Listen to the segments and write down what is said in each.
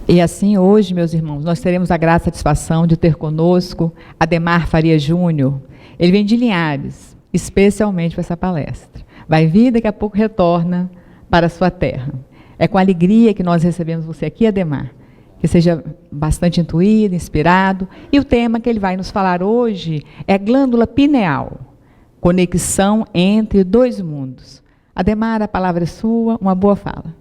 E assim, hoje, meus irmãos, nós teremos a grata satisfação de ter conosco Ademar Faria Júnior. Ele vem de Linhares, especialmente para essa palestra. Vai vir, daqui a pouco retorna para a sua terra. É com alegria que nós recebemos você aqui, Ademar. Que seja bastante intuído, inspirado. E o tema que ele vai nos falar hoje é a glândula pineal, conexão entre dois mundos. Ademar, a palavra é sua, uma boa fala.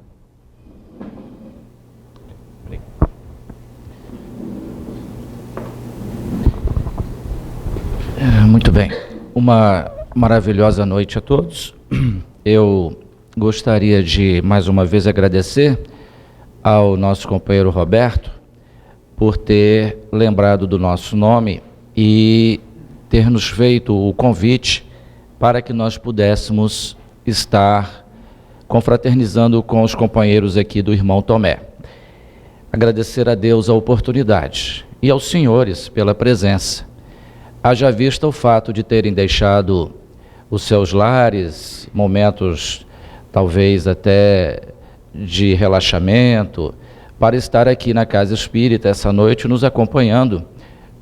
Muito bem, uma maravilhosa noite a todos. Eu gostaria de mais uma vez agradecer ao nosso companheiro Roberto por ter lembrado do nosso nome e ter nos feito o convite para que nós pudéssemos estar confraternizando com os companheiros aqui do irmão Tomé. Agradecer a Deus a oportunidade e aos senhores pela presença. Haja vista o fato de terem deixado os seus lares, momentos talvez até de relaxamento, para estar aqui na Casa Espírita essa noite nos acompanhando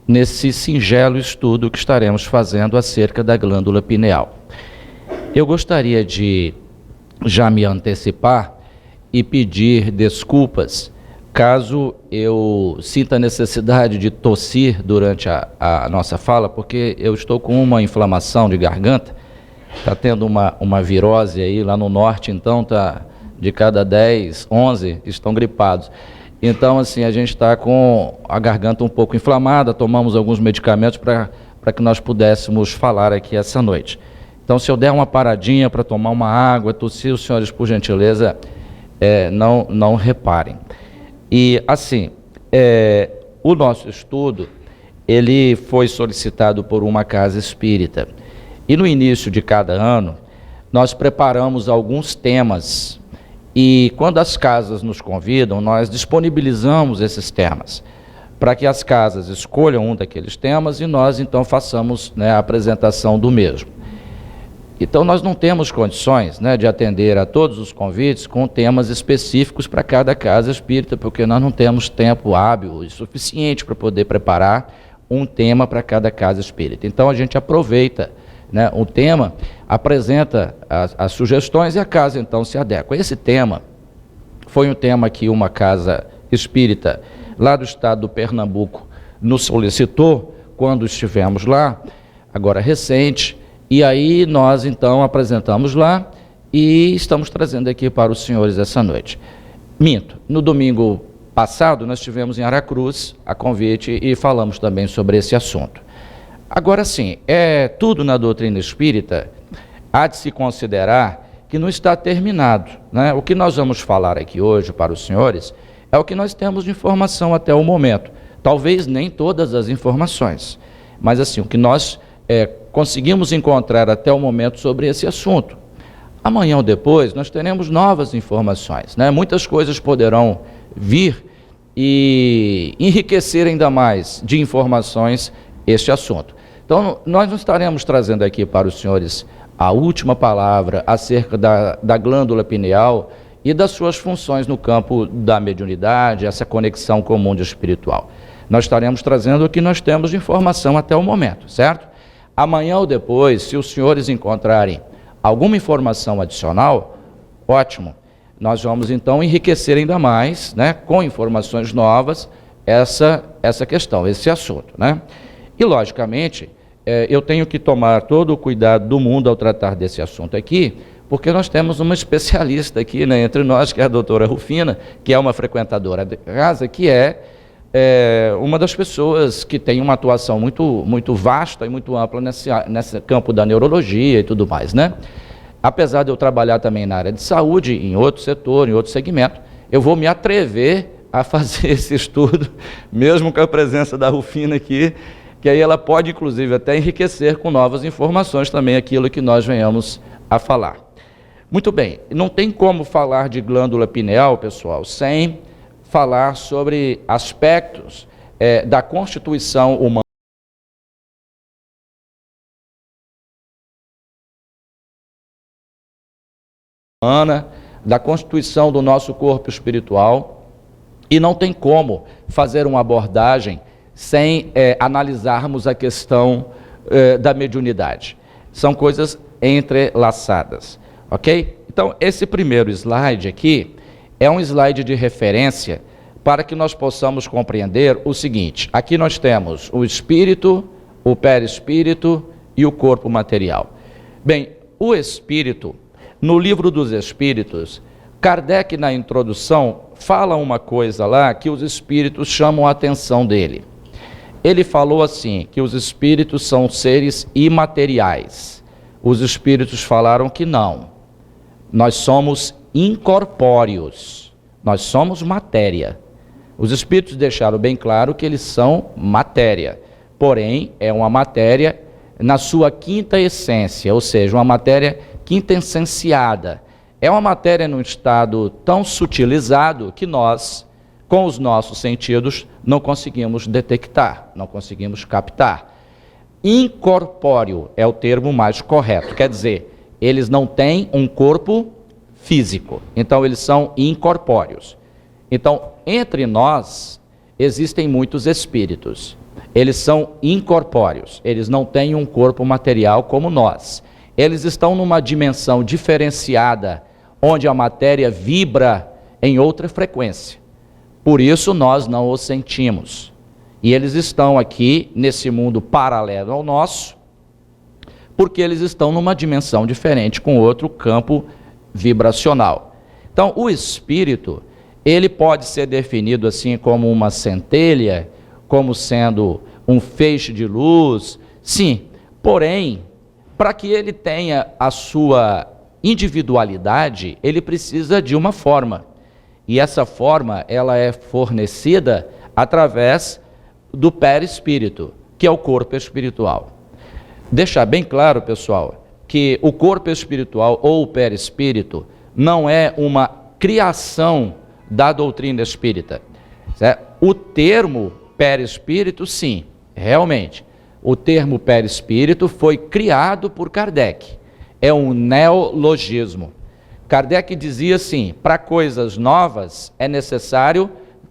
nesse singelo estudo que estaremos fazendo acerca da glândula pineal. Eu gostaria de já me antecipar e pedir desculpas caso eu sinta a necessidade de tossir durante a nossa fala, porque eu estou com uma inflamação de garganta, está tendo uma virose aí lá no norte, então tá, de cada 10, 11 estão gripados. Então, assim, a gente está com a garganta um pouco inflamada, tomamos alguns medicamentos para que nós pudéssemos falar aqui essa noite. Então, se eu der uma paradinha para tomar uma água, tossir, os senhores, por gentileza, não reparem. E, assim, o nosso estudo, ele foi solicitado por uma casa espírita. E no início de cada ano, nós preparamos alguns temas. E quando as casas nos convidam, nós disponibilizamos esses temas, para que as casas escolham um daqueles temas e nós, então, façamos, né, a apresentação do mesmo. Então, nós não temos condições, né, de atender a todos os convites com temas específicos para cada casa espírita, porque nós não temos tempo hábil e suficiente para poder preparar um tema para cada casa espírita. Então, a gente aproveita, né, o tema, apresenta as sugestões e a casa, então, se adequa. Esse tema foi um tema que uma casa espírita lá do estado do Pernambuco nos solicitou quando estivemos lá, agora recente. E aí nós, então, apresentamos lá e estamos trazendo aqui para os senhores essa noite. Minto, no domingo passado nós estivemos em Aracruz, a convite, e falamos também sobre esse assunto. Agora sim, tudo na doutrina espírita há de se considerar que não está terminado, né? O que nós vamos falar aqui hoje para os senhores é o que nós temos de informação até o momento. Talvez nem todas as informações, mas assim, o que nós conseguimos encontrar até o momento sobre esse assunto. Amanhã ou depois nós teremos novas informações, né? Muitas coisas poderão vir e enriquecer ainda mais de informações este assunto. Então, nós não estaremos trazendo aqui para os senhores a última palavra acerca da glândula pineal e das suas funções no campo da mediunidade, essa conexão com o mundo espiritual. Nós estaremos trazendo o que nós temos de informação até o momento, certo? Amanhã ou depois, se os senhores encontrarem alguma informação adicional, ótimo. Nós vamos então enriquecer ainda mais, né, com informações novas, essa questão, esse assunto, né? E logicamente, eu tenho que tomar todo o cuidado do mundo ao tratar desse assunto aqui, porque nós temos uma especialista aqui, né, entre nós, que é a doutora Rufina, que é uma frequentadora da casa, que uma das pessoas que tem uma atuação muito vasta e muito ampla nesse campo da neurologia e tudo mais, né? Apesar de eu trabalhar também na área de saúde, em outro setor, em outro segmento, eu vou me atrever a fazer esse estudo, mesmo com a presença da Rufina aqui, que aí ela pode, inclusive, até enriquecer com novas informações também aquilo que nós venhamos a falar. Muito bem, não tem como falar de glândula pineal, pessoal, sem falar sobre aspectos da constituição humana, da constituição do nosso corpo espiritual E não tem como fazer uma abordagem sem analisarmos a questão da mediunidade. São coisas entrelaçadas, ok? Então, esse primeiro slide aqui é um slide de referência para que nós possamos compreender o seguinte: aqui nós temos o espírito, o perispírito e o corpo material. Bem, o espírito, no livro dos Espíritos, Kardec, na introdução, fala uma coisa lá que os espíritos chamam a atenção dele. Ele falou assim, que os espíritos são seres imateriais. Os espíritos falaram que não. Nós somos incorpóreos. Nós somos matéria. Os espíritos deixaram bem claro que eles são matéria. Porém, é uma matéria na sua quinta essência, ou seja, uma matéria quintessenciada. É uma matéria num estado tão sutilizado que nós, com os nossos sentidos, não conseguimos detectar, não conseguimos captar. Incorpóreo é o termo mais correto, quer dizer, eles não têm um corpo físico, então eles são incorpóreos. Então, entre nós, existem muitos espíritos. Eles são incorpóreos, eles não têm um corpo material como nós. Eles estão numa dimensão diferenciada, onde a matéria vibra em outra frequência. Por isso nós não os sentimos. E eles estão aqui nesse mundo paralelo ao nosso, porque eles estão numa dimensão diferente, com outro campo vibracional. Então, o espírito, ele pode ser definido assim como uma centelha, como sendo um feixe de luz, sim. Porém, para que ele tenha a sua individualidade, ele precisa de uma forma. E essa forma, ela é fornecida através do perispírito, que é o corpo espiritual. Deixar bem claro, pessoal, que o corpo espiritual ou o perispírito não é uma criação da doutrina espírita. Certo? O termo perispírito, sim, realmente. O termo perispírito foi criado por Kardec. É um neologismo. Kardec dizia assim, para coisas novas é necessário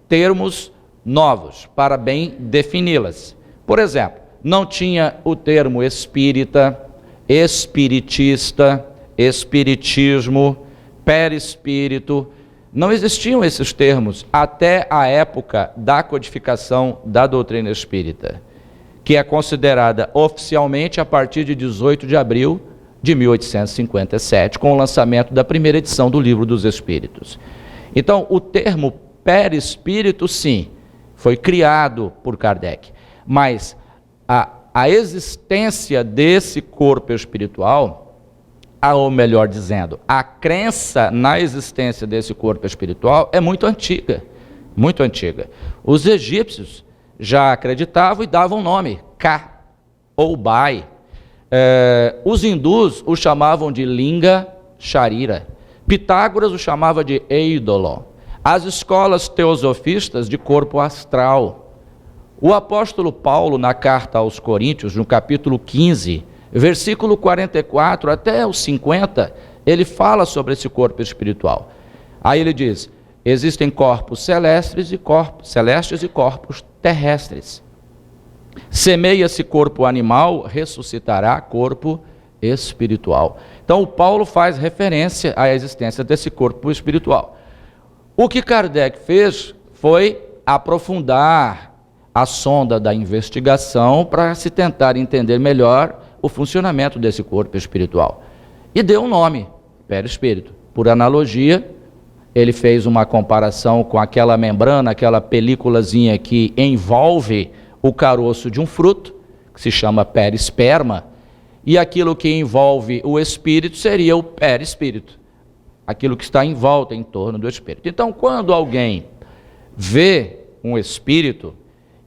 termos novos para bem defini-las. Por exemplo, não tinha o termo espírita, espiritista, espiritismo, perispírito. Não existiam esses termos até a época da codificação da doutrina espírita, que é considerada oficialmente a partir de 18 de abril de 1857, com o lançamento da primeira edição do Livro dos Espíritos. Então, o termo perispírito, sim, foi criado por Kardec, mas a existência desse corpo espiritual, ou melhor dizendo, a crença na existência desse corpo espiritual é muito antiga, muito antiga. Os egípcios já acreditavam e davam nome, Ka ou Bai. Os hindus o chamavam de Linga Sharira. Pitágoras o chamava de Eidolon. As escolas teosofistas de corpo astral. O apóstolo Paulo, na carta aos Coríntios, no capítulo 15, versículo 44 até os 50, ele fala sobre esse corpo espiritual. Aí ele diz, existem corpos celestes e corpos terrestres. Semeia-se corpo animal, ressuscitará corpo espiritual. Então o Paulo faz referência à existência desse corpo espiritual. O que Kardec fez foi aprofundar a sonda da investigação para se tentar entender melhor o funcionamento desse corpo espiritual. E deu um nome, perispírito. Por analogia, ele fez uma comparação com aquela membrana, aquela películazinha que envolve o caroço de um fruto, que se chama perisperma, e aquilo que envolve o espírito seria o perispírito, aquilo que está em volta, em torno do espírito. Então, quando alguém vê um espírito,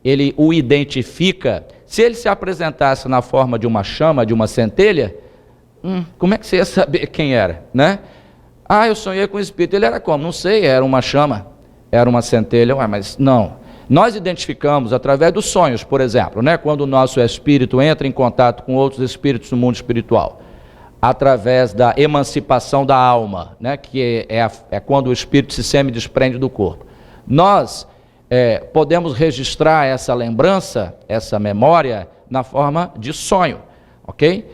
ele o identifica. Se ele se apresentasse na forma de uma chama, de uma centelha, como é que você ia saber quem era, né? Eu sonhei com o espírito. Ele era como? Não sei, era uma chama, era uma centelha, mas não. Nós identificamos através dos sonhos, por exemplo, né? Quando o nosso espírito entra em contato com outros espíritos do mundo espiritual, através da emancipação da alma, né? Que é quando o espírito se semi-desprende do corpo. Nós podemos registrar essa lembrança, essa memória, na forma de sonho, ok?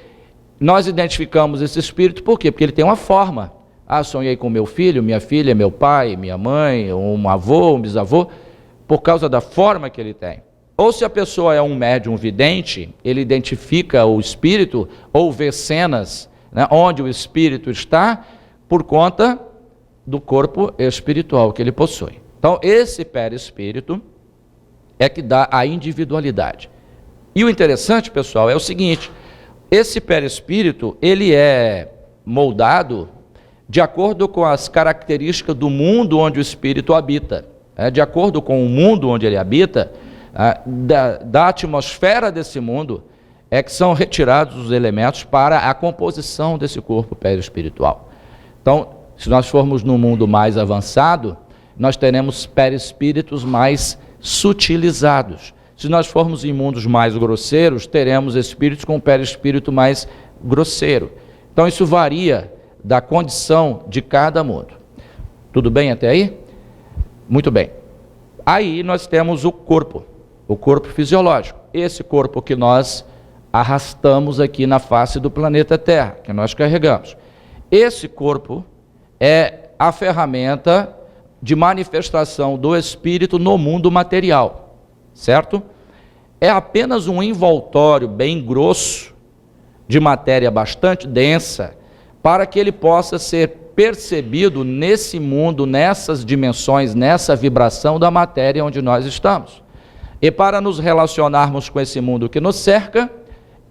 Nós identificamos esse espírito por quê? Porque ele tem uma forma. Ah, sonhei com meu filho, minha filha, meu pai, minha mãe, um avô, um bisavô, por causa da forma que ele tem. Ou se a pessoa é um médium vidente, ele identifica o espírito ou vê cenas, né, onde o espírito está, por conta do corpo espiritual que ele possui. Então, esse perispírito é que dá a individualidade. E o interessante, pessoal, é o seguinte: esse perispírito, ele é moldado de acordo com as características do mundo onde o espírito habita. De acordo com o mundo onde ele habita, da atmosfera desse mundo, é que são retirados os elementos para a composição desse corpo perispiritual. Então, se nós formos num mundo mais avançado, nós teremos perispíritos mais sutilizados. Se nós formos em mundos mais grosseiros, teremos espíritos com perispírito mais grosseiro. Então, isso varia da condição de cada mundo. Tudo bem até aí? Muito bem. Aí nós temos o corpo fisiológico. Esse corpo que nós arrastamos aqui na face do planeta Terra, que nós carregamos. Esse corpo é a ferramenta de manifestação do espírito no mundo material, certo? É apenas um envoltório bem grosso, de matéria bastante densa, para que ele possa ser percebido nesse mundo, nessas dimensões, nessa vibração da matéria onde nós estamos. E para nos relacionarmos com esse mundo que nos cerca,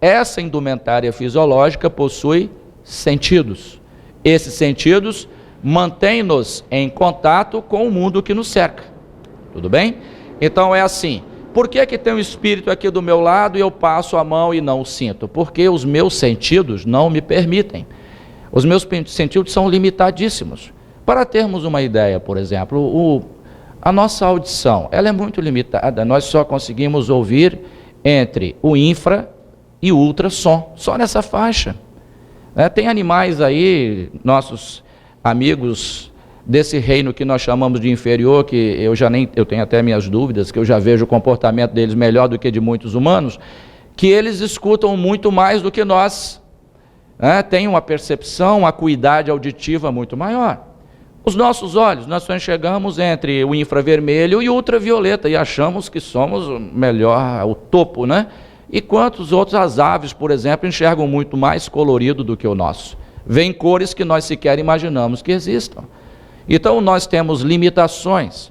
essa indumentária fisiológica possui sentidos. Esses sentidos mantêm-nos em contato com o mundo que nos cerca. Tudo bem? Então é assim. Por que tem um espírito aqui do meu lado e eu passo a mão e não o sinto? Porque os meus sentidos não me permitem. Os meus sentidos são limitadíssimos. Para termos uma ideia, por exemplo, a nossa audição, ela é muito limitada. Nós só conseguimos ouvir entre o infra e o ultrassom, só nessa faixa. Tem animais aí, nossos amigos desse reino que nós chamamos de inferior, que eu tenho até minhas dúvidas, que eu já vejo o comportamento deles melhor do que de muitos humanos, que eles escutam muito mais do que nós. Tem uma percepção, uma acuidade auditiva muito maior. Os nossos olhos, nós só enxergamos entre o infravermelho e o ultravioleta e achamos que somos melhor, o topo, né? E quantos outros, as aves, por exemplo, enxergam muito mais colorido do que o nosso. Vêm cores que nós sequer imaginamos que existam. Então nós temos limitações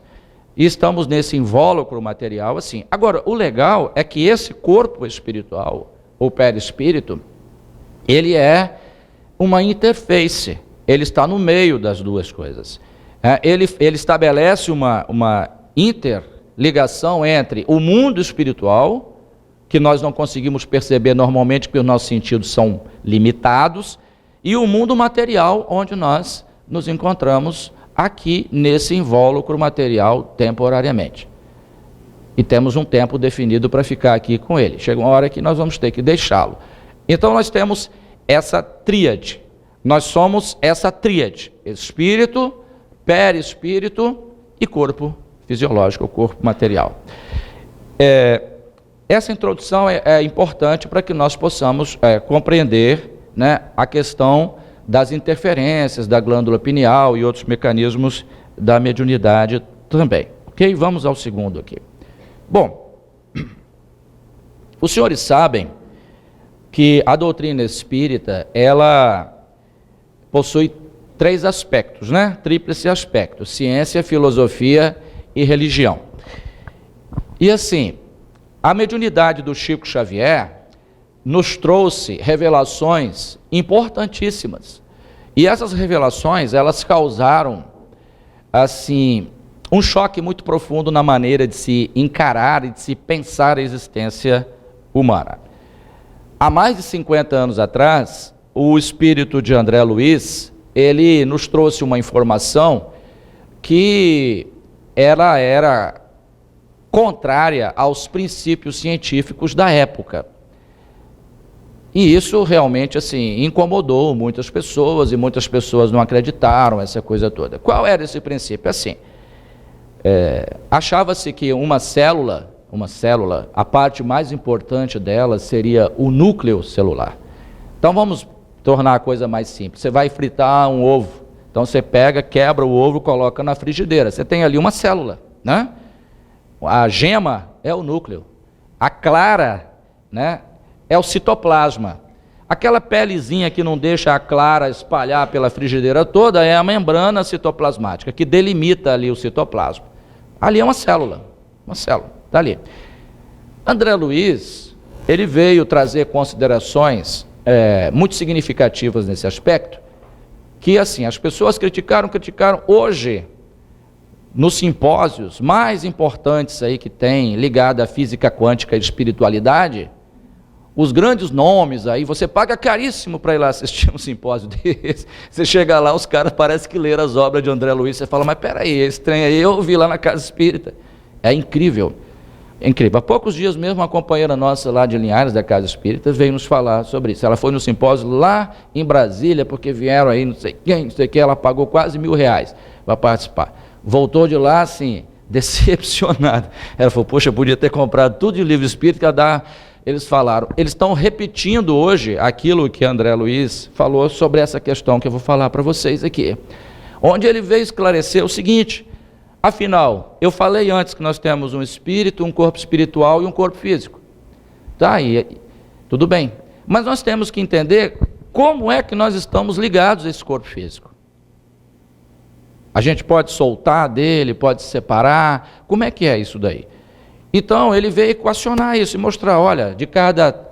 e estamos nesse invólucro material assim. Agora, o legal é que esse corpo espiritual, ou perispírito, ele é uma interface, ele está no meio das duas coisas. Ele estabelece uma interligação entre o mundo espiritual, que nós não conseguimos perceber normalmente, porque os nossos sentidos são limitados, e o mundo material, onde nós nos encontramos aqui nesse invólucro material temporariamente. E temos um tempo definido para ficar aqui com ele. Chega uma hora que nós vamos ter que deixá-lo. Então nós temos essa tríade. Nós somos essa tríade: espírito, perispírito e corpo fisiológico, o corpo material. Essa introdução é importante para que nós possamos compreender, né, a questão das interferências da glândula pineal e outros mecanismos da mediunidade também. Ok? Vamos ao segundo aqui. Bom, os senhores sabem que a doutrina espírita, ela possui 3 aspectos, né? Tríplice aspecto: ciência, filosofia e religião. E assim, a mediunidade do Chico Xavier nos trouxe revelações importantíssimas. E essas revelações, elas causaram, assim, um choque muito profundo na maneira de se encarar e de se pensar a existência humana. Há mais de 50 anos atrás, o espírito de André Luiz, ele nos trouxe uma informação que ela era contrária aos princípios científicos da época. E isso realmente, assim, incomodou muitas pessoas, e muitas pessoas não acreditaram, essa coisa toda. Qual era esse princípio? Assim, Achava-se que uma célula, a parte mais importante dela seria o núcleo celular. Então vamos tornar a coisa mais simples. Você vai fritar um ovo. Então você pega, quebra o ovo, coloca na frigideira. Você tem ali uma célula, né? A gema é o núcleo. A clara, né, é o citoplasma. Aquela pelezinha que não deixa a clara espalhar pela frigideira toda é a membrana citoplasmática, que delimita ali o citoplasma. Ali é uma célula, está ali. André Luiz, ele veio trazer considerações muito significativas nesse aspecto, que assim, as pessoas criticaram. Hoje, nos simpósios mais importantes aí que tem, ligado à física quântica e espiritualidade, os grandes nomes aí, você paga caríssimo para ir lá assistir um simpósio desse. Você chega lá, os caras parecem que leram as obras de André Luiz, você fala, mas peraí, esse trem aí eu vi lá na Casa Espírita. É incrível, é incrível. Há poucos dias mesmo, uma companheira nossa lá de Linhares, da Casa Espírita, veio nos falar sobre isso. Ela foi no simpósio lá em Brasília, porque vieram aí, não sei quem, ela pagou quase R$1.000 para participar. Voltou de lá, assim, decepcionada. Ela falou, poxa, eu podia ter comprado tudo de livro espírita, que dá... Eles falaram, eles estão repetindo hoje aquilo que André Luiz falou sobre essa questão que eu vou falar para vocês aqui. Onde ele veio esclarecer o seguinte, afinal, eu falei antes que nós temos um espírito, um corpo espiritual e um corpo físico. Tá, e tudo bem. Mas nós temos que entender como é que nós estamos ligados a esse corpo físico. A gente pode soltar dele, pode se separar, como é que é isso daí? Então, ele veio equacionar isso e mostrar, olha, de cada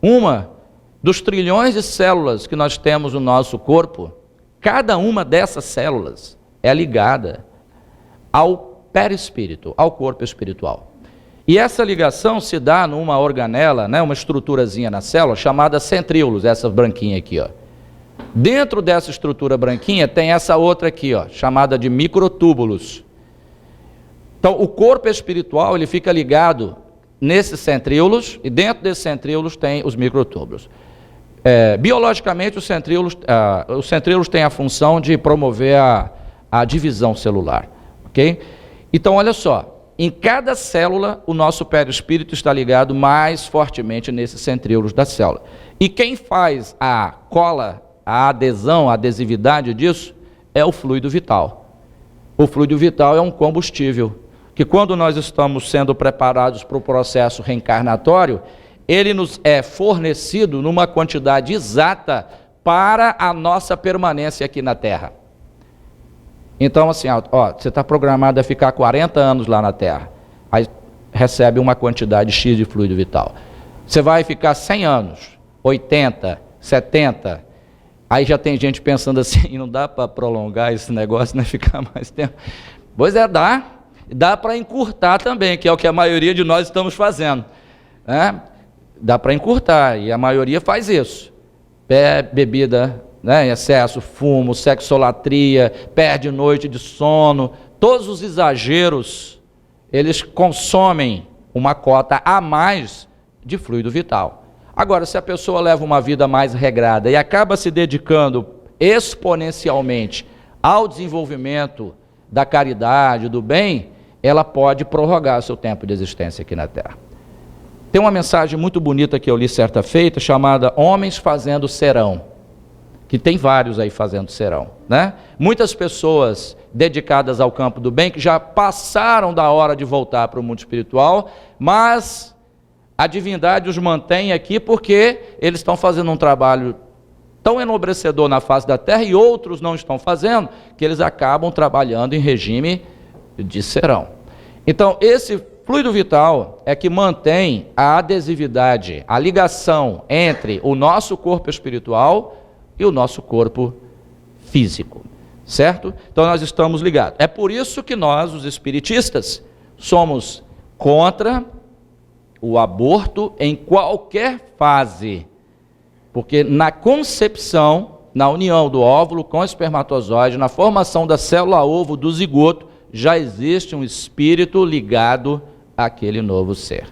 uma dos trilhões de células que nós temos no nosso corpo, cada uma dessas células é ligada ao perispírito, ao corpo espiritual. E essa ligação se dá numa organela, né, uma estruturazinha na célula, chamada centríolos, essa branquinha aqui, ó. Dentro dessa estrutura branquinha tem essa outra aqui, ó, chamada de microtúbulos. Então, o corpo espiritual, ele fica ligado nesses centríolos, e dentro desses centríolos tem os microtúbulos. Biologicamente, os centríolos têm a função de promover a divisão celular, ok? Então, olha só, em cada célula, o nosso perispírito está ligado mais fortemente nesses centríolos da célula. E quem faz a cola, a adesão, a adesividade disso, é o fluido vital. O fluido vital é um combustível, que quando nós estamos sendo preparados para o processo reencarnatório, ele nos é fornecido numa quantidade exata para a nossa permanência aqui na Terra. Então, assim, ó, você está programado a ficar 40 anos lá na Terra, aí recebe uma quantidade X de fluido vital. Você vai ficar 100 anos, 80, 70, aí já tem gente pensando assim, não dá para prolongar esse negócio, né, ficar mais tempo. Pois é, dá para encurtar também, que é o que a maioria de nós estamos fazendo, né? Dá para encurtar, e a maioria faz isso. Bebida, né, em excesso, fumo, sexolatria, perde noite de sono, todos os exageros, eles consomem uma cota a mais de fluido vital. Agora, se a pessoa leva uma vida mais regrada e acaba se dedicando exponencialmente ao desenvolvimento da caridade, do bem, ela pode prorrogar seu tempo de existência aqui na Terra. Tem uma mensagem muito bonita que eu li certa feita, chamada Homens Fazendo Serão, que tem vários aí fazendo serão, né? Muitas pessoas dedicadas ao campo do bem, que já passaram da hora de voltar para o mundo espiritual, mas a divindade os mantém aqui porque eles estão fazendo um trabalho tão enobrecedor na face da Terra, e outros não estão fazendo, que eles acabam trabalhando em regime de serão. Então, esse fluido vital é que mantém a adesividade, a ligação entre o nosso corpo espiritual e o nosso corpo físico, certo? Então, nós estamos ligados. É por isso que nós, os espiritistas, somos contra o aborto em qualquer fase, porque na concepção, na união do óvulo com o espermatozoide, na formação da célula-ovo do zigoto, já existe um espírito ligado àquele novo ser.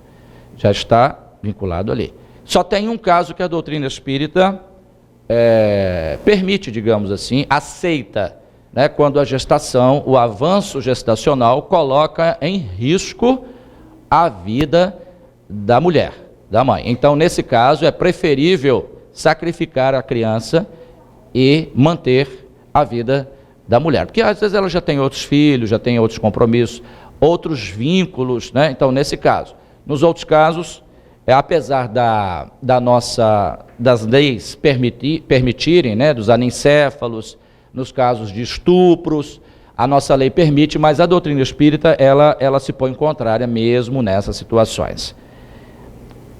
Já está vinculado ali. Só tem um caso que a doutrina espírita permite, digamos assim, aceita né, quando a gestação, o avanço gestacional coloca em risco a vida da mulher, da mãe. Então, nesse caso, é preferível sacrificar a criança e manter a vida da mulher, porque às vezes ela já tem outros filhos, já tem outros compromissos, outros vínculos, né? Então, nesse caso. Nos outros casos, apesar das leis permitirem, né, dos anencéfalos, nos casos de estupros, a nossa lei permite, mas a doutrina espírita, ela se põe contrária mesmo nessas situações.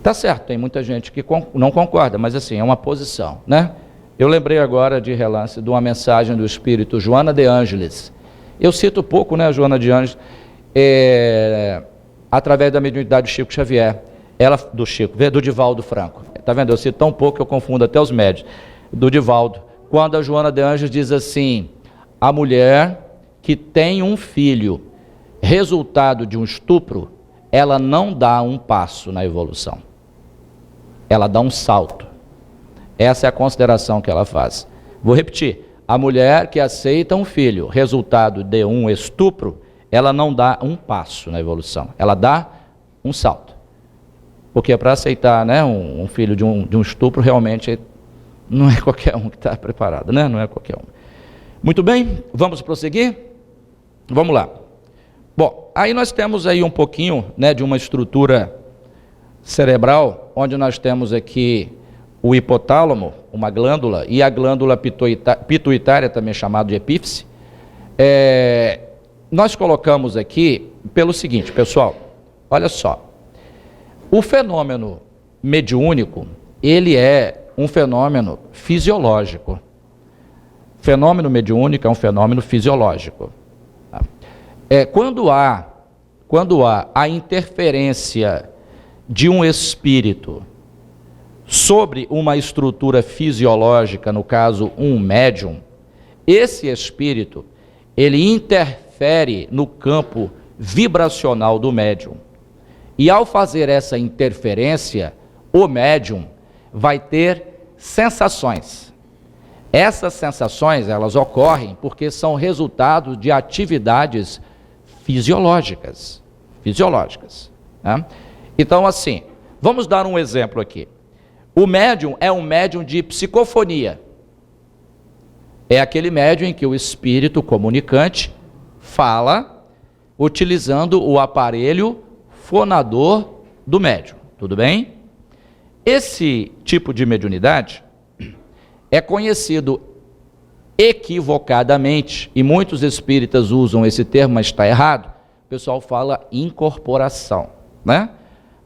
Tá certo, tem muita gente que não concorda, mas assim, é uma posição, né? Eu lembrei agora de relance de uma mensagem do espírito Joana de Ângeles. Eu cito pouco, né, Joana de Ângeles, através da mediunidade do Chico Xavier, do Divaldo Franco. Tá vendo? Eu cito tão pouco que eu confundo até os médios. Do Divaldo. Quando a Joana de Ângeles diz assim: a mulher que tem um filho resultado de um estupro, ela não dá um passo na evolução. Ela dá um salto. Essa é a consideração que ela faz. Vou repetir. A mulher que aceita um filho resultado de um estupro, ela não dá um passo na evolução. Ela dá um salto. Porque para aceitar, né, um filho de um estupro, realmente não é qualquer um que está preparado, né? Não é qualquer um. Muito bem, vamos prosseguir? Vamos lá. Bom, aí nós temos aí um pouquinho, né, de uma estrutura cerebral, onde nós temos aqui o hipotálamo, uma glândula, e a glândula pituitária, também chamada de epífise. Nós colocamos aqui pelo seguinte, pessoal, olha só. O fenômeno mediúnico, ele é um fenômeno fisiológico. Fenômeno mediúnico é um fenômeno fisiológico. Quando há a interferência de um espírito sobre uma estrutura fisiológica, no caso um médium, esse espírito, ele interfere no campo vibracional do médium. E ao fazer essa interferência, o médium vai ter sensações. Essas sensações, elas ocorrem porque são resultado de atividades fisiológicas. Né? Então, assim, vamos dar um exemplo aqui. O médium é um médium de psicofonia. É aquele médium em que o espírito comunicante fala utilizando o aparelho fonador do médium. Tudo bem? Esse tipo de mediunidade é conhecido equivocadamente, e muitos espíritas usam esse termo, mas está errado. O pessoal fala incorporação, né?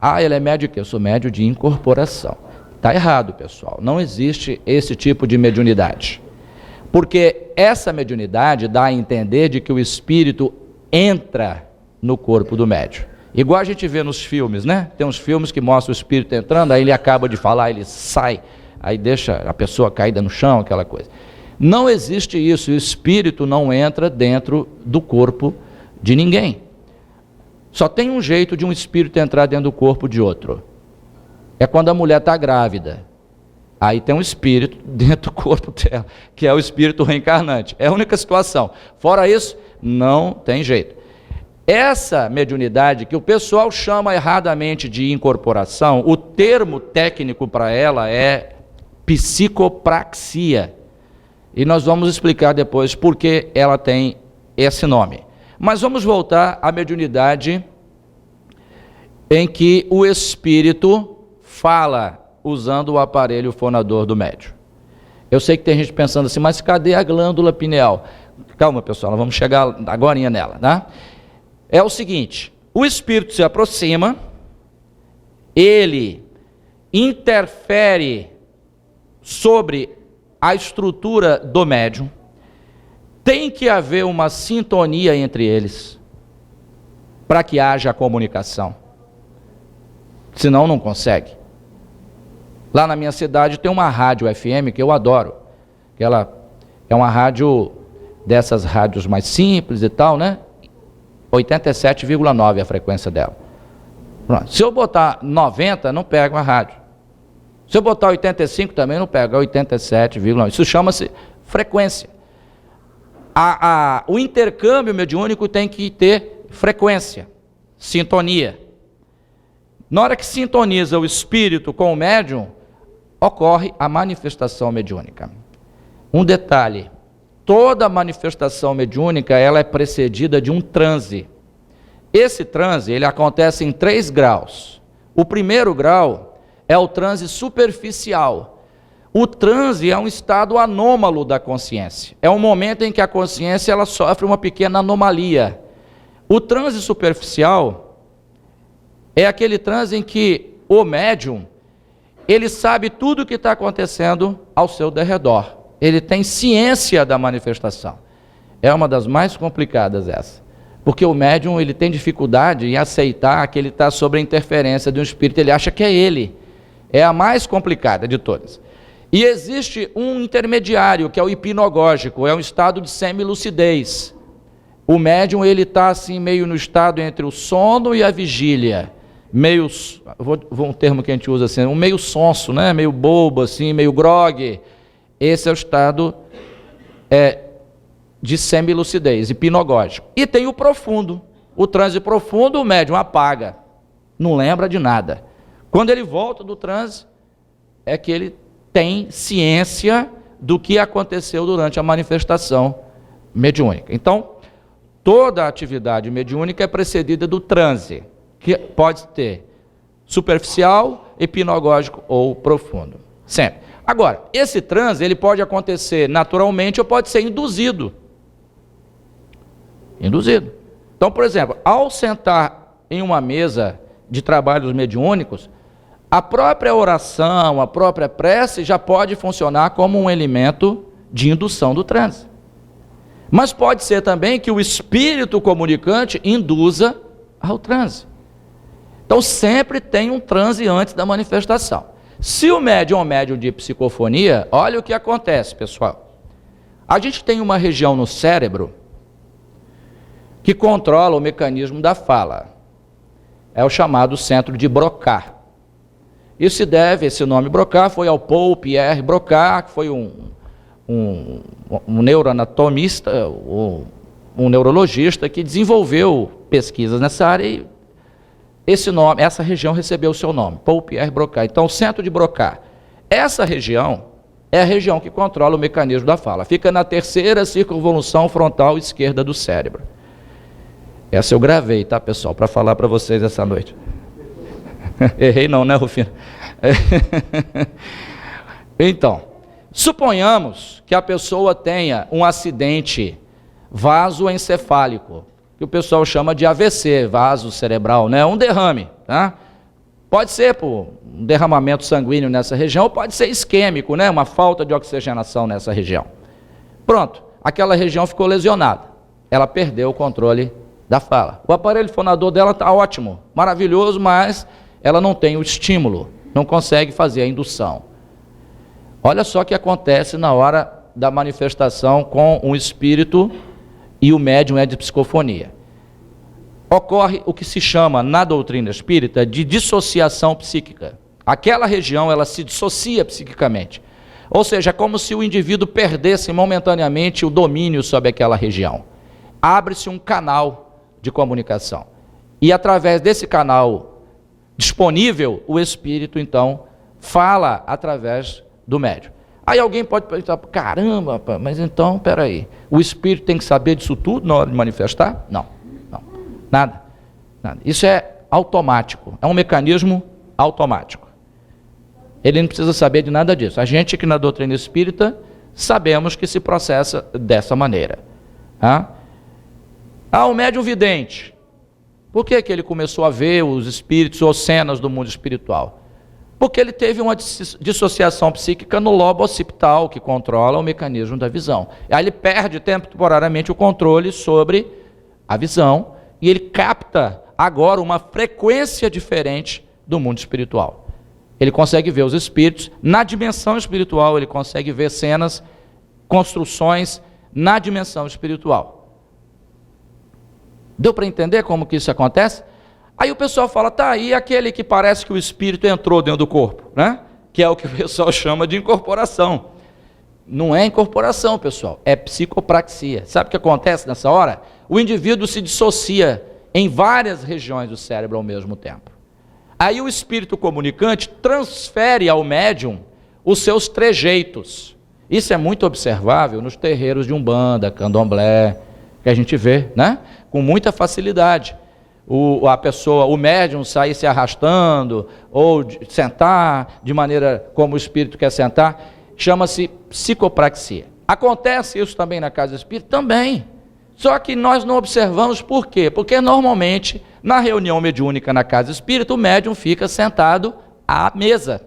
Ah, ele é médium que eu sou médium de incorporação. Está errado, pessoal. Não existe esse tipo de mediunidade. Porque essa mediunidade dá a entender de que o espírito entra no corpo do médium. Igual a gente vê nos filmes, né? Tem uns filmes que mostram o espírito entrando, aí ele acaba de falar, ele sai, aí deixa a pessoa caída no chão, aquela coisa. Não existe isso, o espírito não entra dentro do corpo de ninguém. Só tem um jeito de um espírito entrar dentro do corpo de outro. É quando a mulher está grávida. Aí tem um espírito dentro do corpo dela, que é o espírito reencarnante. É a única situação. Fora isso, não tem jeito. Essa mediunidade, que o pessoal chama erradamente de incorporação, o termo técnico para ela é psicopraxia. E nós vamos explicar depois por que ela tem esse nome. Mas vamos voltar à mediunidade em que o espírito fala usando o aparelho fonador do médium. Eu sei que tem gente pensando assim, mas cadê a glândula pineal? Calma, pessoal, nós vamos chegar agorinha nela, né? É o seguinte, o espírito se aproxima, ele interfere sobre a estrutura do médium, tem que haver uma sintonia entre eles, para que haja a comunicação, senão não consegue. Lá na minha cidade tem uma rádio FM que eu adoro, que ela é uma rádio dessas rádios mais simples e tal, né? 87,9 a frequência dela. Pronto. Se eu botar 90, não pega a rádio. Se eu botar 85 também não pega, 87,9. Isso chama-se frequência. O intercâmbio mediúnico tem que ter frequência, sintonia. Na hora que sintoniza o espírito com o médium, ocorre a manifestação mediúnica. Um detalhe, toda manifestação mediúnica ela é precedida de um transe. Esse transe ele acontece em 3 graus. O primeiro grau é o transe superficial. O transe é um estado anômalo da consciência. É um momento em que a consciência ela sofre uma pequena anomalia. O transe superficial é aquele transe em que o médium ele sabe tudo o que está acontecendo ao seu derredor. Ele tem ciência da manifestação. É uma das mais complicadas essa. Porque o médium ele tem dificuldade em aceitar que ele está sob a interferência de um espírito. Ele acha que é ele. É a mais complicada de todas. E existe um intermediário, que é o hipnogógico, é um estado de semilucidez. O médium, ele está assim, meio no estado entre o sono e a vigília. Meio, vou um termo que a gente usa assim, um meio sonso, né? Meio bobo, assim, meio grogue. Esse é o estado de semilucidez, hipnogógico. E tem o profundo. O transe profundo, o médium apaga. Não lembra de nada. Quando ele volta do transe, é que ele tem ciência do que aconteceu durante a manifestação mediúnica. Então, toda a atividade mediúnica é precedida do transe, que pode ter superficial, hipnogógico ou profundo. Sempre. Agora, esse transe ele pode acontecer naturalmente ou pode ser induzido. Induzido. Então, por exemplo, ao sentar em uma mesa de trabalhos mediúnicos, a própria oração, a própria prece já pode funcionar como um elemento de indução do transe. Mas pode ser também que o espírito comunicante induza ao transe. Então sempre tem um transe antes da manifestação. Se o médium é um médium de psicofonia, olha o que acontece, pessoal. A gente tem uma região no cérebro que controla o mecanismo da fala. É o chamado centro de Broca. Isso se deve, esse nome Broca foi ao Paul Pierre Broca, que foi um neuroanatomista, um neurologista que desenvolveu pesquisas nessa área e essa região recebeu o seu nome, Paul Pierre Broca. Então, o centro de Broca, essa região é a região que controla o mecanismo da fala. Fica na 3ª circunvolução frontal esquerda do cérebro. Essa eu gravei, tá, pessoal, para falar para vocês essa noite. Errei não, né, Rufino? Então, suponhamos que a pessoa tenha um acidente vasoencefálico, que o pessoal chama de AVC, vaso cerebral, né? Um derrame, tá? Pode ser por um derramamento sanguíneo nessa região, ou pode ser isquêmico, né? Uma falta de oxigenação nessa região. Pronto, aquela região ficou lesionada. Ela perdeu o controle da fala. O aparelho fonador dela está ótimo, maravilhoso, mas ela não tem o estímulo, não consegue fazer a indução. Olha só o que acontece na hora da manifestação com um espírito e o médium é de psicofonia. Ocorre o que se chama, na doutrina espírita, de dissociação psíquica. Aquela região, ela se dissocia psiquicamente. Ou seja, é como se o indivíduo perdesse momentaneamente o domínio sobre aquela região. Abre-se um canal de comunicação. E através desse canal disponível, o espírito, então, fala através do médium. Aí alguém pode pensar, caramba, mas então, peraí, o espírito tem que saber disso tudo na hora de manifestar? Não, nada. Isso é automático, é um mecanismo automático. Ele não precisa saber de nada disso. A gente que na doutrina espírita sabemos que se processa dessa maneira. O médium vidente, por que ele começou a ver os espíritos ou cenas do mundo espiritual? Porque ele teve uma dissociação psíquica no lobo occipital, que controla o mecanismo da visão. Aí ele perde temporariamente o controle sobre a visão e ele capta agora uma frequência diferente do mundo espiritual. Ele consegue ver os espíritos na dimensão espiritual, ele consegue ver cenas, construções na dimensão espiritual. Deu para entender como que isso acontece? Aí o pessoal fala, tá aí aquele que parece que o espírito entrou dentro do corpo, né? Que é o que o pessoal chama de incorporação. Não é incorporação, pessoal, é psicopraxia. Sabe o que acontece nessa hora? O indivíduo se dissocia em várias regiões do cérebro ao mesmo tempo. Aí o espírito comunicante transfere ao médium os seus trejeitos. Isso é muito observável nos terreiros de Umbanda, Candomblé, que a gente vê, né? Com muita facilidade. O médium sair se arrastando, ou sentar de maneira como o espírito quer sentar, chama-se psicopraxia. Acontece isso também na casa espírita? Também. Só que nós não observamos por quê? Porque normalmente, na reunião mediúnica na casa espírita, o médium fica sentado à mesa.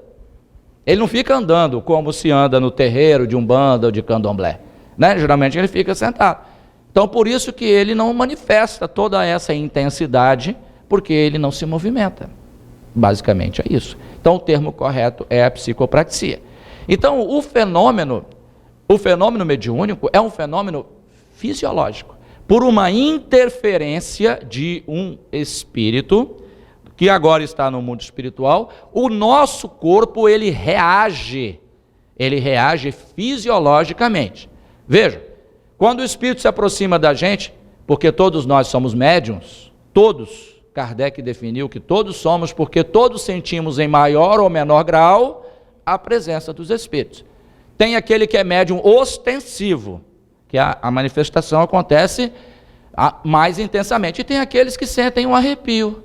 Ele não fica andando como se anda no terreiro de Umbanda ou de Candomblé, né? Geralmente ele fica sentado. Então, por isso que ele não manifesta toda essa intensidade, porque ele não se movimenta. Basicamente é isso. Então, o termo correto é a psicopraxia. Então, o fenômeno mediúnico é um fenômeno fisiológico, por uma interferência de um espírito, que agora está no mundo espiritual. O nosso corpo, ele reage fisiologicamente. Veja, quando o espírito se aproxima da gente, porque todos nós somos médiuns, todos, Kardec definiu que todos somos, porque todos sentimos em maior ou menor grau a presença dos espíritos. Tem aquele que é médium ostensivo, que a manifestação acontece mais intensamente, e tem aqueles que sentem um arrepio,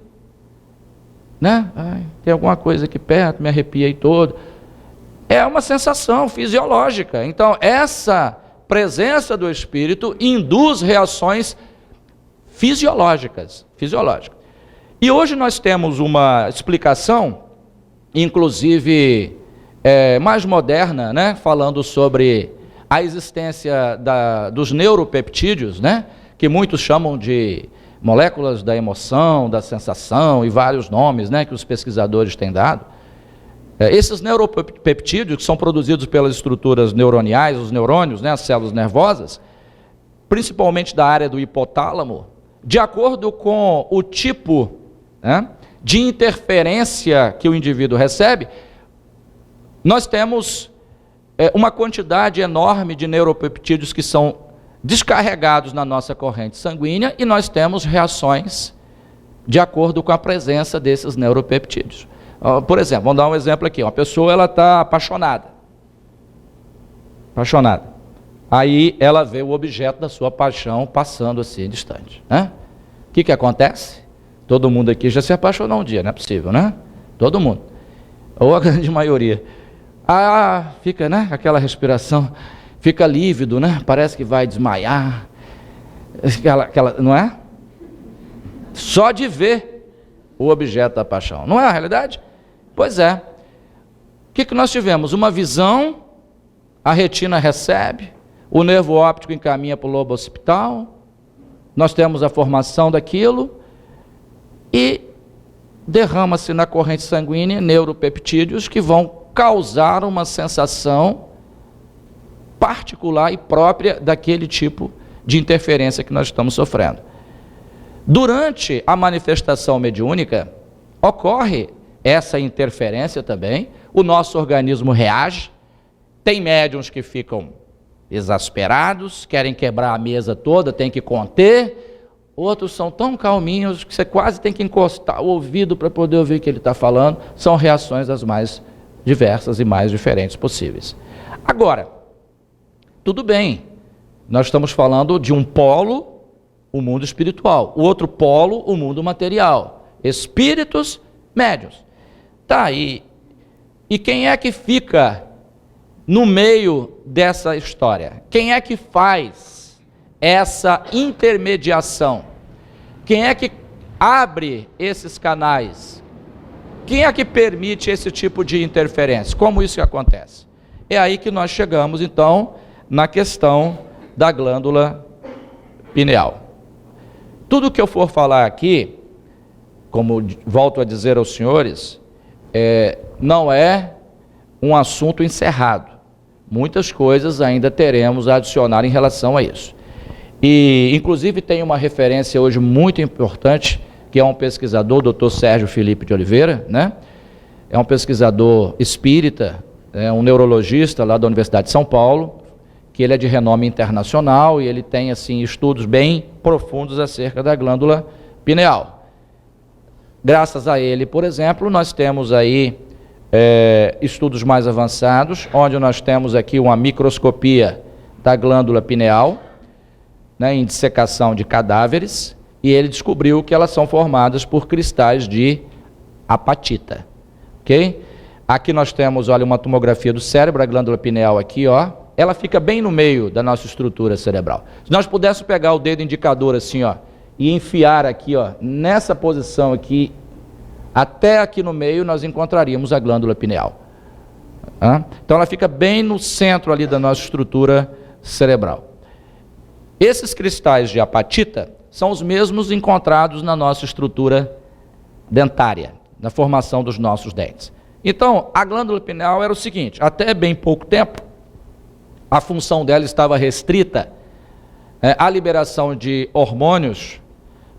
né? Ai, tem alguma coisa aqui perto, me arrepiei todo. É uma sensação fisiológica. Então, essa presença do espírito induz reações fisiológicas. E hoje nós temos uma explicação, inclusive mais moderna, né? Falando sobre a existência dos neuropeptídeos, né? Que muitos chamam de moléculas da emoção, da sensação e vários nomes, né? Que os pesquisadores têm dado. Esses neuropeptídeos, que são produzidos pelas estruturas neuroniais, os neurônios, né, as células nervosas, principalmente da área do hipotálamo, de acordo com o tipo, né, de interferência que o indivíduo recebe, nós temos uma quantidade enorme de neuropeptídeos que são descarregados na nossa corrente sanguínea, e nós temos reações de acordo com a presença desses neuropeptídeos. Por exemplo, vamos dar um exemplo aqui. Uma pessoa está apaixonada. Aí ela vê o objeto da sua paixão passando assim distante, né? O que acontece? Todo mundo aqui já se apaixonou um dia, não é possível, né? Todo mundo. Ou a grande maioria. Fica, né? Aquela respiração, fica lívido, né? Parece que vai desmaiar. Não é? Só de ver o objeto da paixão. Não é a realidade? Pois é. O que nós tivemos? Uma visão, a retina recebe, o nervo óptico encaminha para o lobo occipital, nós temos a formação daquilo e derrama-se na corrente sanguínea neuropeptídeos que vão causar uma sensação particular e própria daquele tipo de interferência que nós estamos sofrendo. Durante a manifestação mediúnica, ocorre essa interferência também, o nosso organismo reage, tem médiuns que ficam exasperados, querem quebrar a mesa toda, tem que conter, outros são tão calminhos que você quase tem que encostar o ouvido para poder ouvir o que ele está falando. São reações das mais diversas e mais diferentes possíveis. Agora, tudo bem, nós estamos falando de um polo, o mundo espiritual, o outro polo, o mundo material, espíritos, médiuns. Tá, e quem é que fica no meio dessa história? Quem é que faz essa intermediação? Quem é que abre esses canais? Quem é que permite esse tipo de interferência? Como isso acontece? É aí que nós chegamos, então, na questão da glândula pineal. Tudo que eu for falar aqui, como volto a dizer aos senhores, não é um assunto encerrado. Muitas coisas ainda teremos a adicionar em relação a isso. E, inclusive, tem uma referência hoje muito importante, que é um pesquisador, o Dr. Sérgio Felipe de Oliveira, né? É um pesquisador espírita, um neurologista lá da Universidade de São Paulo, que ele é de renome internacional e ele tem assim estudos bem profundos acerca da glândula pineal. Graças a ele, por exemplo, nós temos aí estudos mais avançados, onde nós temos aqui uma microscopia da glândula pineal, né, em dissecação de cadáveres, e ele descobriu que elas são formadas por cristais de apatita, ok? Aqui nós temos, olha, uma tomografia do cérebro, a glândula pineal aqui, ó, ela fica bem no meio da nossa estrutura cerebral. Se nós pudéssemos pegar o dedo indicador assim, ó, e enfiar aqui, ó, nessa posição aqui, até aqui no meio, nós encontraríamos a glândula pineal. Então ela fica bem no centro ali da nossa estrutura cerebral. Esses cristais de apatita são os mesmos encontrados na nossa estrutura dentária, na formação dos nossos dentes. Então, a glândula pineal era o seguinte, até bem pouco tempo, a função dela estava restrita à liberação de hormônios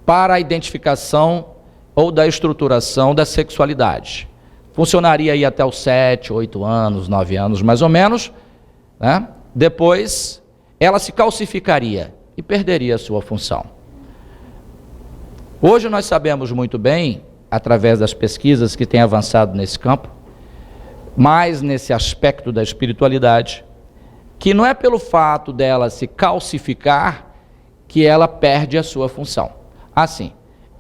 para a identificação ou da estruturação da sexualidade. Funcionaria aí até os 7, 8 anos, 9 anos mais ou menos, né? Depois ela se calcificaria e perderia a sua função. Hoje nós sabemos muito bem, através das pesquisas que têm avançado nesse campo, mais nesse aspecto da espiritualidade, que não é pelo fato dela se calcificar que ela perde a sua função. Assim,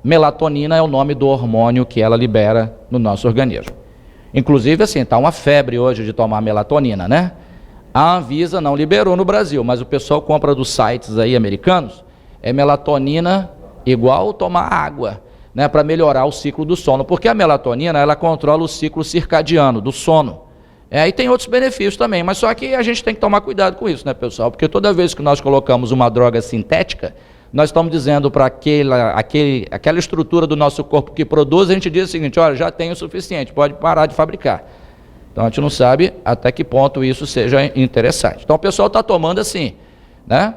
melatonina é o nome do hormônio que ela libera no nosso organismo. Inclusive, assim, está uma febre hoje de tomar melatonina, né? A Anvisa não liberou no Brasil, mas o pessoal compra dos sites aí americanos, é melatonina igual tomar água, né? Para melhorar o ciclo do sono, porque a melatonina, ela controla o ciclo circadiano do sono. E tem outros benefícios também, mas só que a gente tem que tomar cuidado com isso, né, pessoal? Porque toda vez que nós colocamos uma droga sintética, nós estamos dizendo para aquela estrutura do nosso corpo que produz, a gente diz o seguinte, olha, já tem o suficiente, pode parar de fabricar. Então a gente não sabe até que ponto isso seja interessante. Então o pessoal está tomando assim, né,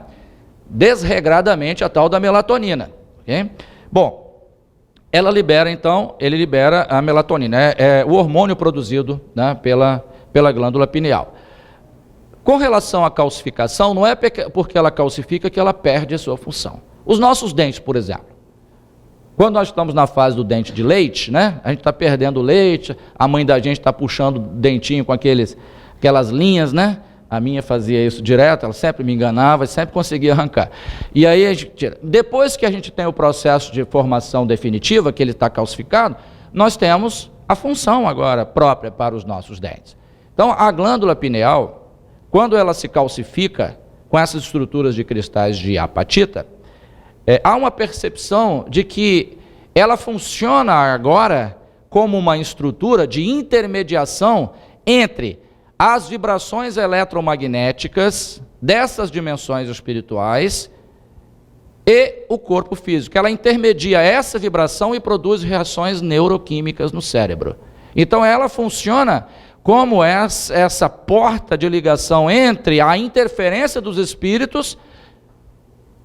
desregradamente a tal da melatonina. Okay? Bom, ela libera então, ele libera a melatonina, é o hormônio produzido, né, pela glândula pineal. Com relação à calcificação, não é porque ela calcifica que ela perde a sua função. Os nossos dentes, por exemplo, quando nós estamos na fase do dente de leite, né, a gente está perdendo o leite, a mãe da gente está puxando o dentinho com aquelas linhas, né? A minha fazia isso direto, ela sempre me enganava, sempre conseguia arrancar. E aí a gente tira. Depois que a gente tem o processo de formação definitiva, que ele está calcificado, nós temos a função agora própria para os nossos dentes. Então, a glândula pineal, quando ela se calcifica com essas estruturas de cristais de apatita, há uma percepção de que ela funciona agora como uma estrutura de intermediação entre as vibrações eletromagnéticas dessas dimensões espirituais e o corpo físico. Ela intermedia essa vibração e produz reações neuroquímicas no cérebro. Então ela funciona como essa porta de ligação entre a interferência dos espíritos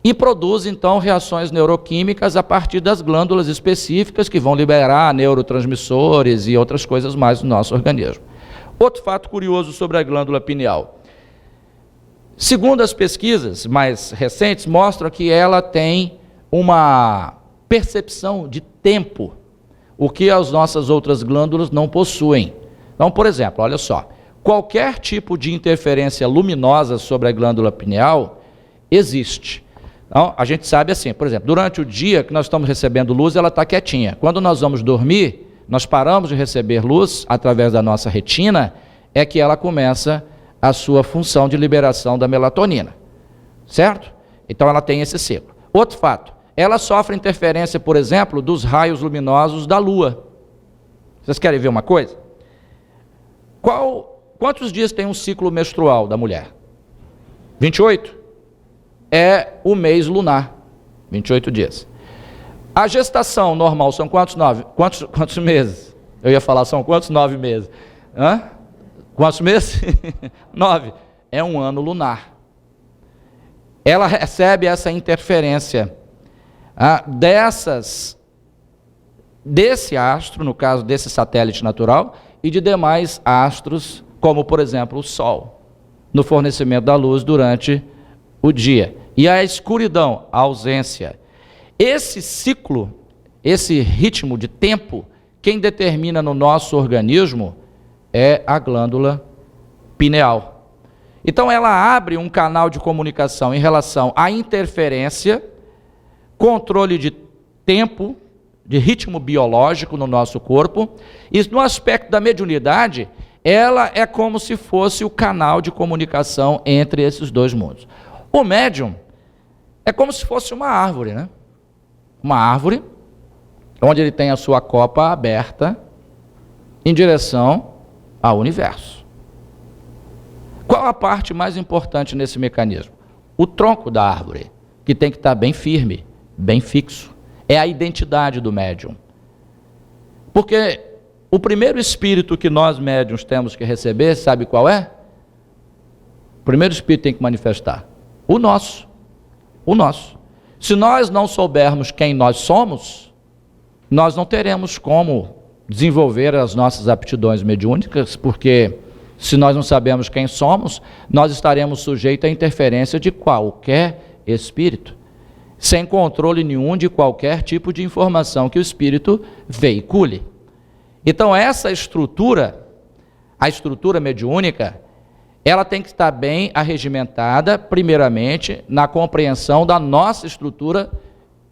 e produz, então, reações neuroquímicas a partir das glândulas específicas que vão liberar neurotransmissores e outras coisas mais no nosso organismo. Outro fato curioso sobre a glândula pineal. Segundo as pesquisas mais recentes, mostram que ela tem uma percepção de tempo, o que as nossas outras glândulas não possuem. Então, por exemplo, olha só, qualquer tipo de interferência luminosa sobre a glândula pineal existe. Então, a gente sabe assim, por exemplo, durante o dia que nós estamos recebendo luz, ela está quietinha. Quando nós vamos dormir, nós paramos de receber luz através da nossa retina, é que ela começa a sua função de liberação da melatonina, certo? Então ela tem esse ciclo. Outro fato, ela sofre interferência, por exemplo, dos raios luminosos da lua. Vocês querem ver uma coisa? Quantos dias tem um ciclo menstrual da mulher? 28? É o mês lunar, 28 dias. A gestação normal são quantos meses? Eu ia falar, são quantos? 9 meses. Quantos meses? 9. É um ano lunar. Ela recebe essa interferência desse astro, no caso desse satélite natural, e de demais astros, como por exemplo o Sol. no fornecimento da luz durante o dia. E a escuridão, a ausência. Esse ciclo, esse ritmo de tempo, quem determina no nosso organismo é a glândula pineal. Então ela abre um canal de comunicação em relação à interferência, controle de tempo, de ritmo biológico no nosso corpo, e no aspecto da mediunidade, ela é como se fosse o canal de comunicação entre esses dois mundos. O médium é como se fosse uma árvore, né? Uma árvore onde ele tem a sua copa aberta em direção ao universo. Qual a parte mais importante nesse mecanismo? O tronco da árvore, que tem que estar bem firme, bem fixo. É a identidade do médium. Porque o primeiro espírito que nós médiuns temos que receber, sabe qual é? O primeiro espírito tem que manifestar. O nosso. O nosso. Se nós não soubermos quem nós somos, nós não teremos como desenvolver as nossas aptidões mediúnicas, porque se nós não sabemos quem somos, nós estaremos sujeitos à interferência de qualquer espírito, sem controle nenhum de qualquer tipo de informação que o espírito veicule. Então essa estrutura, a estrutura mediúnica, ela tem que estar bem arregimentada, primeiramente, na compreensão da nossa estrutura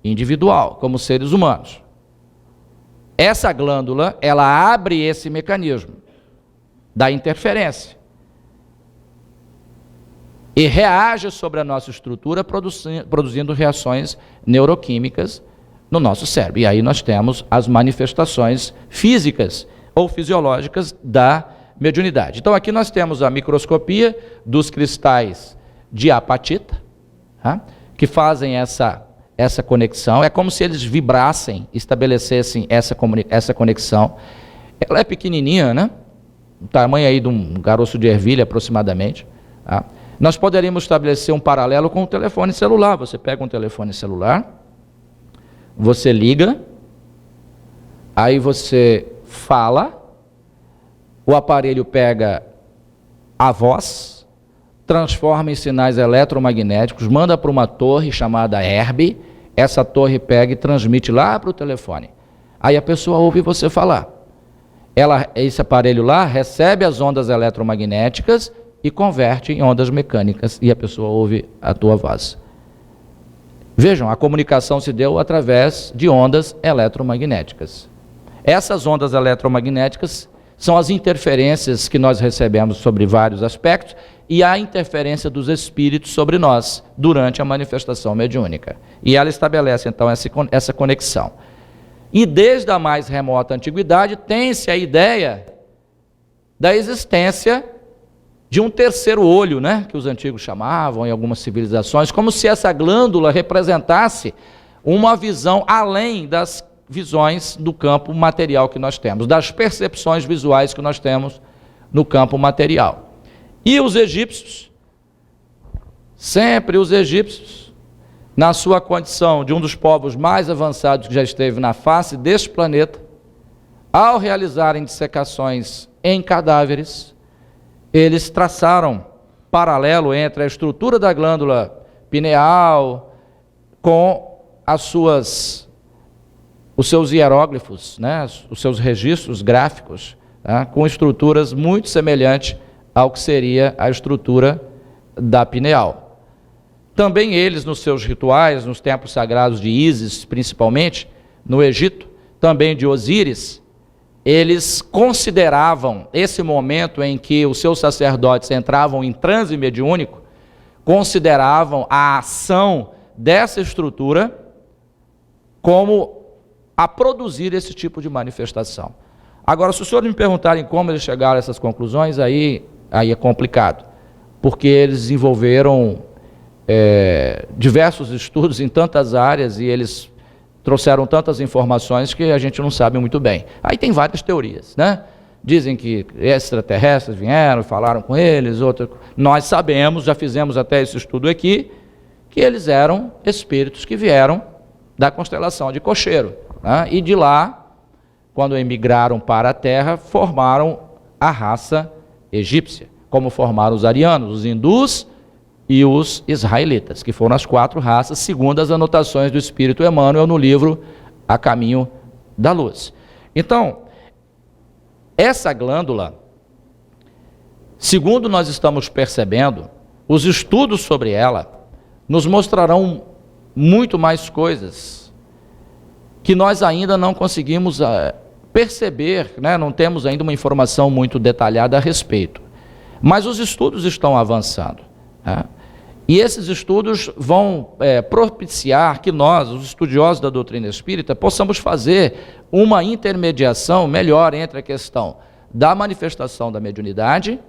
individual, como seres humanos. Essa glândula, ela abre esse mecanismo da interferência e reage sobre a nossa estrutura, produzindo reações neuroquímicas no nosso cérebro. E aí nós temos as manifestações físicas ou fisiológicas da mediunidade. Então aqui nós temos a microscopia dos cristais de apatita, que fazem essa conexão. É como se eles vibrassem, estabelecessem essa conexão. Ela é pequenininha, né? O tamanho aí de um caroço de ervilha aproximadamente. Nós poderíamos estabelecer um paralelo com o telefone celular. Você pega um telefone celular, você liga, aí você fala, o aparelho pega a voz, transforma em sinais eletromagnéticos, manda para uma torre chamada Herb, essa torre pega e transmite lá para o telefone. Aí a pessoa ouve você falar. Esse aparelho lá recebe as ondas eletromagnéticas e converte em ondas mecânicas, e a pessoa ouve a tua voz. Vejam, a comunicação se deu através de ondas eletromagnéticas. Essas ondas eletromagnéticas são as interferências que nós recebemos sobre vários aspectos e a interferência dos espíritos sobre nós durante a manifestação mediúnica. E ela estabelece, então, essa conexão. E desde a mais remota antiguidade tem-se a ideia da existência de um terceiro olho, né, que os antigos chamavam em algumas civilizações, como se essa glândula representasse uma visão além das visões do campo material que nós temos, das percepções visuais que nós temos no campo material. E os egípcios, sempre os egípcios, na sua condição de um dos povos mais avançados que já esteve na face deste planeta, ao realizarem dissecações em cadáveres, eles traçaram paralelo entre a estrutura da glândula pineal com os seus hieróglifos, né, os seus registros gráficos, com estruturas muito semelhantes ao que seria a estrutura da pineal. Também eles, nos seus rituais, nos templos sagrados de Ísis, principalmente, no Egito, também de Osíris, eles consideravam esse momento em que os seus sacerdotes entravam em transe mediúnico, consideravam a ação dessa estrutura como a produzir esse tipo de manifestação. Agora, se os senhores me perguntarem como eles chegaram a essas conclusões, aí é complicado, porque eles desenvolveram diversos estudos em tantas áreas e eles trouxeram tantas informações que a gente não sabe muito bem. Aí tem várias teorias, né? Dizem que extraterrestres vieram, falaram com eles, nós sabemos, já fizemos até esse estudo aqui, que eles eram espíritos que vieram da constelação de Cocheiro, né? E de lá, quando emigraram para a Terra, formaram a raça egípcia, como formaram os arianos, os hindus e os israelitas, que foram as 4 raças, segundo as anotações do Espírito Emmanuel no livro A Caminho da Luz. Então, essa glândula, segundo nós estamos percebendo, os estudos sobre ela nos mostrarão muito mais coisas que nós ainda não conseguimos perceber, né? Não temos ainda uma informação muito detalhada a respeito. Mas os estudos estão avançando, né? E esses estudos vão propiciar que nós, os estudiosos da doutrina espírita, possamos fazer uma intermediação melhor entre a questão da manifestação da mediunidade,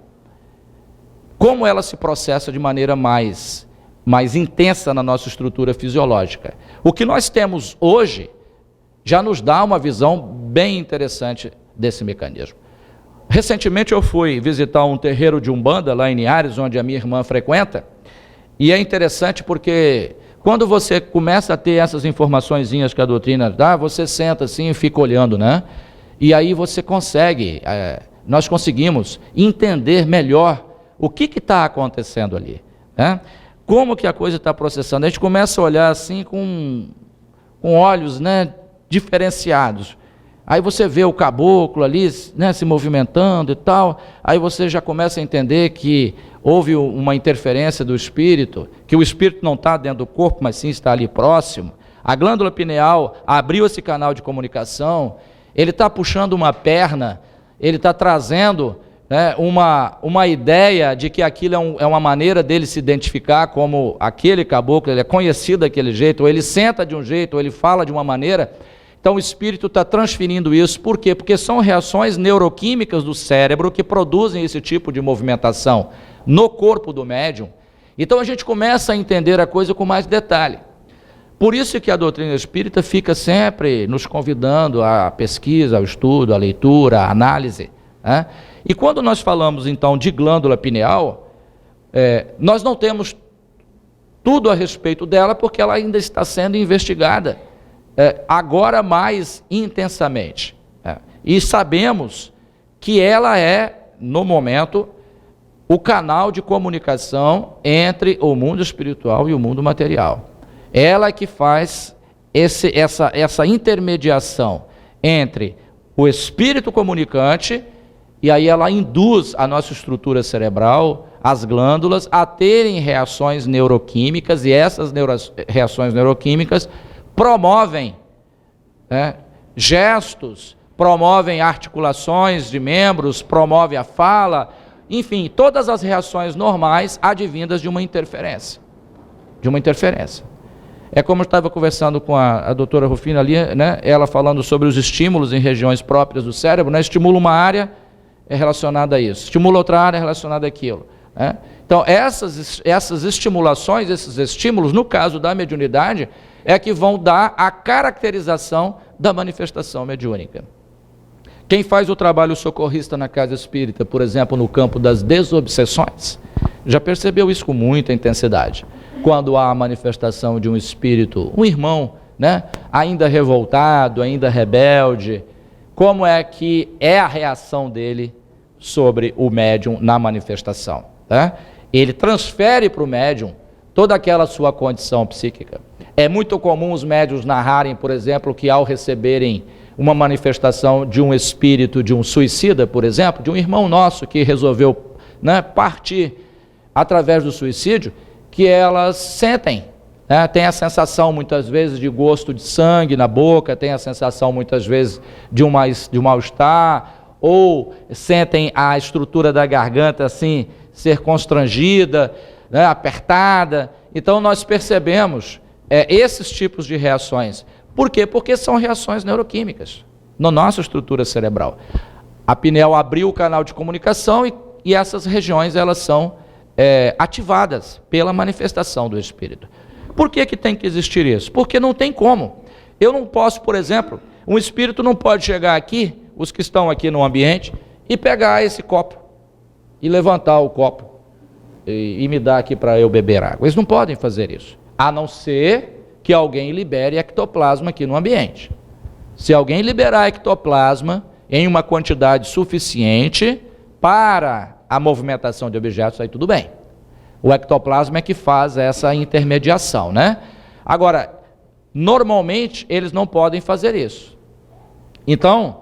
como ela se processa de maneira mais intensa na nossa estrutura fisiológica. O que nós temos hoje já nos dá uma visão bem interessante desse mecanismo. Recentemente eu fui visitar um terreiro de Umbanda lá em Linhares, onde a minha irmã frequenta, e é interessante porque quando você começa a ter essas informaçõezinhas que a doutrina dá, você senta assim e fica olhando, né? E aí você consegue, nós conseguimos entender melhor o que está acontecendo ali, né? Como que a coisa está processando. A gente começa a olhar assim com olhos, né, diferenciados. Aí você vê o caboclo ali, né, se movimentando e tal, aí você já começa a entender que houve uma interferência do espírito, que o espírito não está dentro do corpo, mas sim está ali próximo. A glândula pineal abriu esse canal de comunicação, ele está puxando uma perna, ele está trazendo, né, uma ideia de que aquilo é uma maneira dele se identificar como aquele caboclo, ele é conhecido daquele jeito, ou ele senta de um jeito, ou ele fala de uma maneira. Então o espírito está transferindo isso. Por quê? Porque são reações neuroquímicas do cérebro que produzem esse tipo de movimentação no corpo do médium. Então a gente começa a entender a coisa com mais detalhe. Por isso que a doutrina espírita fica sempre nos convidando à pesquisa, ao estudo, à leitura, à análise, né? E quando nós falamos então de glândula pineal, nós não temos tudo a respeito dela, porque ela ainda está sendo investigada, agora mais intensamente. E sabemos que ela é, no momento, o canal de comunicação entre o mundo espiritual e o mundo material. Ela é que faz essa intermediação entre o espírito comunicante, e aí ela induz a nossa estrutura cerebral, as glândulas, a terem reações neuroquímicas, e essas reações neuroquímicas promovem, né, gestos, promovem articulações de membros, promove a fala, enfim, todas as reações normais advindas de uma interferência. É como eu estava conversando com a doutora Rufina ali, né, ela falando sobre os estímulos em regiões próprias do cérebro, né, estimula uma área, é relacionada a isso, estimula outra área, relacionada àquilo, né? Então essas estimulações, esses estímulos, no caso da mediunidade, é que vão dar a caracterização da manifestação mediúnica. Quem faz o trabalho socorrista na casa espírita, por exemplo, no campo das desobsessões, já percebeu isso com muita intensidade. Quando há a manifestação de um espírito, um irmão, né, ainda revoltado, ainda rebelde, como é que é a reação dele sobre o médium na manifestação, tá? Ele transfere para o médium toda aquela sua condição psíquica. É muito comum os médiuns narrarem, por exemplo, que ao receberem uma manifestação de um espírito, de um suicida, por exemplo, de um irmão nosso que resolveu, né, partir através do suicídio, que elas sentem, né, tem a sensação muitas vezes de gosto de sangue na boca, tem a sensação muitas vezes de um mal-estar, ou sentem a estrutura da garganta assim ser constrangida, né, apertada. Então nós percebemos esses tipos de reações. Por quê? Porque são reações neuroquímicas na nossa estrutura cerebral. A pineal abriu o canal de comunicação e essas regiões elas são ativadas pela manifestação do espírito. Por que tem que existir isso? Porque não tem como. Eu não posso, por exemplo, um espírito não pode chegar aqui, os que estão aqui no ambiente, e pegar esse copo e levantar o copo e me dar aqui para eu beber água. Eles não podem fazer isso, a não ser que alguém libere ectoplasma aqui no ambiente. Se alguém liberar ectoplasma em uma quantidade suficiente para a movimentação de objetos, aí tudo bem. O ectoplasma é que faz essa intermediação, né? Agora, normalmente, eles não podem fazer isso. Então,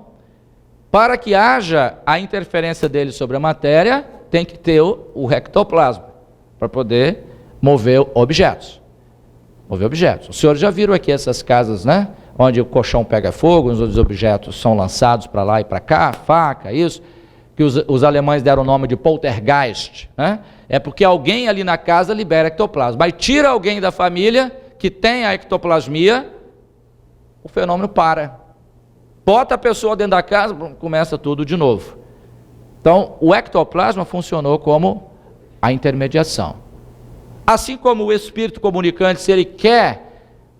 para que haja a interferência deles sobre a matéria, tem que ter o ectoplasma, para poder mover objetos. Mover objetos. Os senhores já viram aqui essas casas, né? Onde o colchão pega fogo, onde os objetos são lançados para lá e para cá, faca, isso, que os alemães deram o nome de poltergeist, né? É porque alguém ali na casa libera ectoplasma. Mas tira alguém da família que tem a ectoplasmia, o fenômeno para. Bota a pessoa dentro da casa, começa tudo de novo. Então, o ectoplasma funcionou como a intermediação. Assim como o espírito comunicante, se ele quer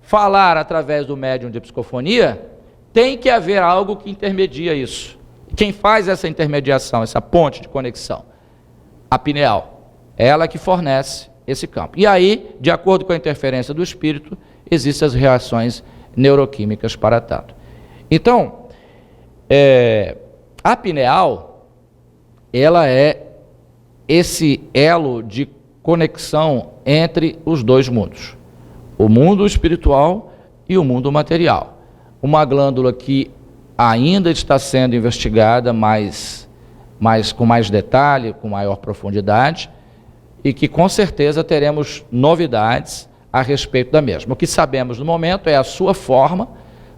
falar através do médium de psicofonia, tem que haver algo que intermedia isso. Quem faz essa intermediação, essa ponte de conexão? A pineal. Ela que fornece esse campo. E aí, de acordo com a interferência do espírito, existem as reações neuroquímicas para tanto. Então, a pineal, ela é esse elo de conexão entre os dois mundos, o mundo espiritual e o mundo material. Uma glândula que ainda está sendo investigada com mais detalhe, com maior profundidade, e que com certeza teremos novidades a respeito da mesma. O que sabemos no momento é a sua forma,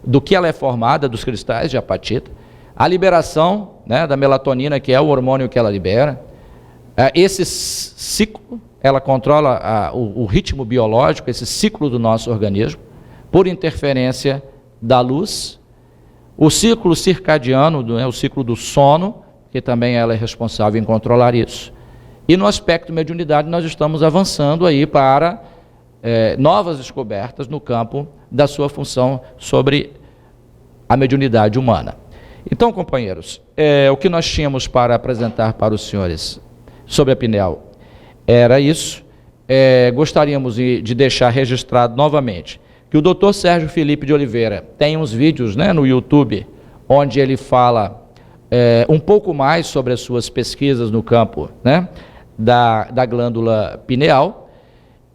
do que ela é formada, dos cristais de apatita, a liberação, né, da melatonina, que é o hormônio que ela libera, esse ciclo, ela controla o ritmo biológico, esse ciclo do nosso organismo, por interferência da luz, o ciclo circadiano, o ciclo do sono, que também ela é responsável em controlar isso. E no aspecto mediunidade nós estamos avançando aí para novas descobertas no campo da sua função sobre a mediunidade humana. Então, companheiros, o que nós tínhamos para apresentar para os senhores sobre a pineal era isso. Gostaríamos de deixar registrado novamente que o Dr. Sérgio Felipe de Oliveira tem uns vídeos, né, no YouTube, onde ele fala um pouco mais sobre as suas pesquisas no campo, né, da glândula pineal,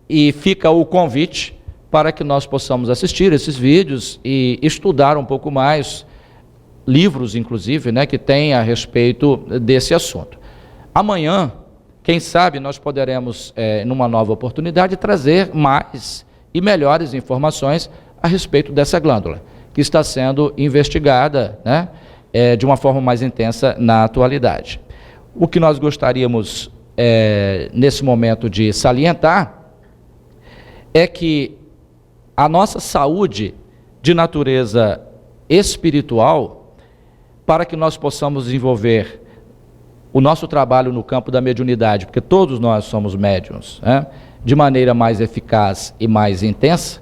e fica o convite para que nós possamos assistir esses vídeos e estudar um pouco mais, livros inclusive, né, que tem a respeito desse assunto. Amanhã, quem sabe, nós poderemos, numa nova oportunidade, trazer mais e melhores informações a respeito dessa glândula, que está sendo investigada, né, de uma forma mais intensa na atualidade. O que nós gostaríamos, nesse momento, de salientar é que a nossa saúde de natureza espiritual, para que nós possamos desenvolver o nosso trabalho no campo da mediunidade, porque todos nós somos médiuns, né, de maneira mais eficaz e mais intensa,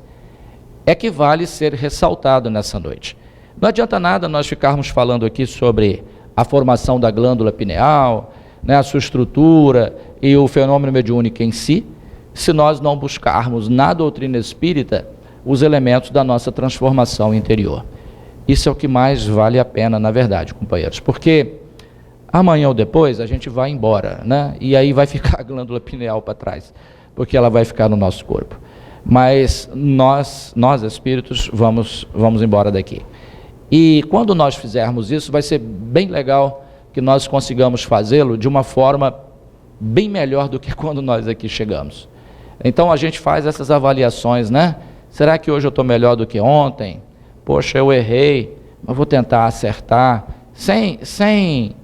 é que vale ser ressaltado nessa noite. Não adianta nada nós ficarmos falando aqui sobre a formação da glândula pineal, né, a sua estrutura e o fenômeno mediúnico em si, se nós não buscarmos na doutrina espírita os elementos da nossa transformação interior. Isso é o que mais vale a pena, na verdade, companheiros, porque amanhã ou depois a gente vai embora, né? E aí vai ficar a glândula pineal para trás, porque ela vai ficar no nosso corpo. Mas nós espíritos, vamos embora daqui. E quando nós fizermos isso, vai ser bem legal que nós consigamos fazê-lo de uma forma bem melhor do que quando nós aqui chegamos. Então a gente faz essas avaliações, né? Será que hoje eu estou melhor do que ontem? Poxa, eu errei, mas vou tentar acertar, sem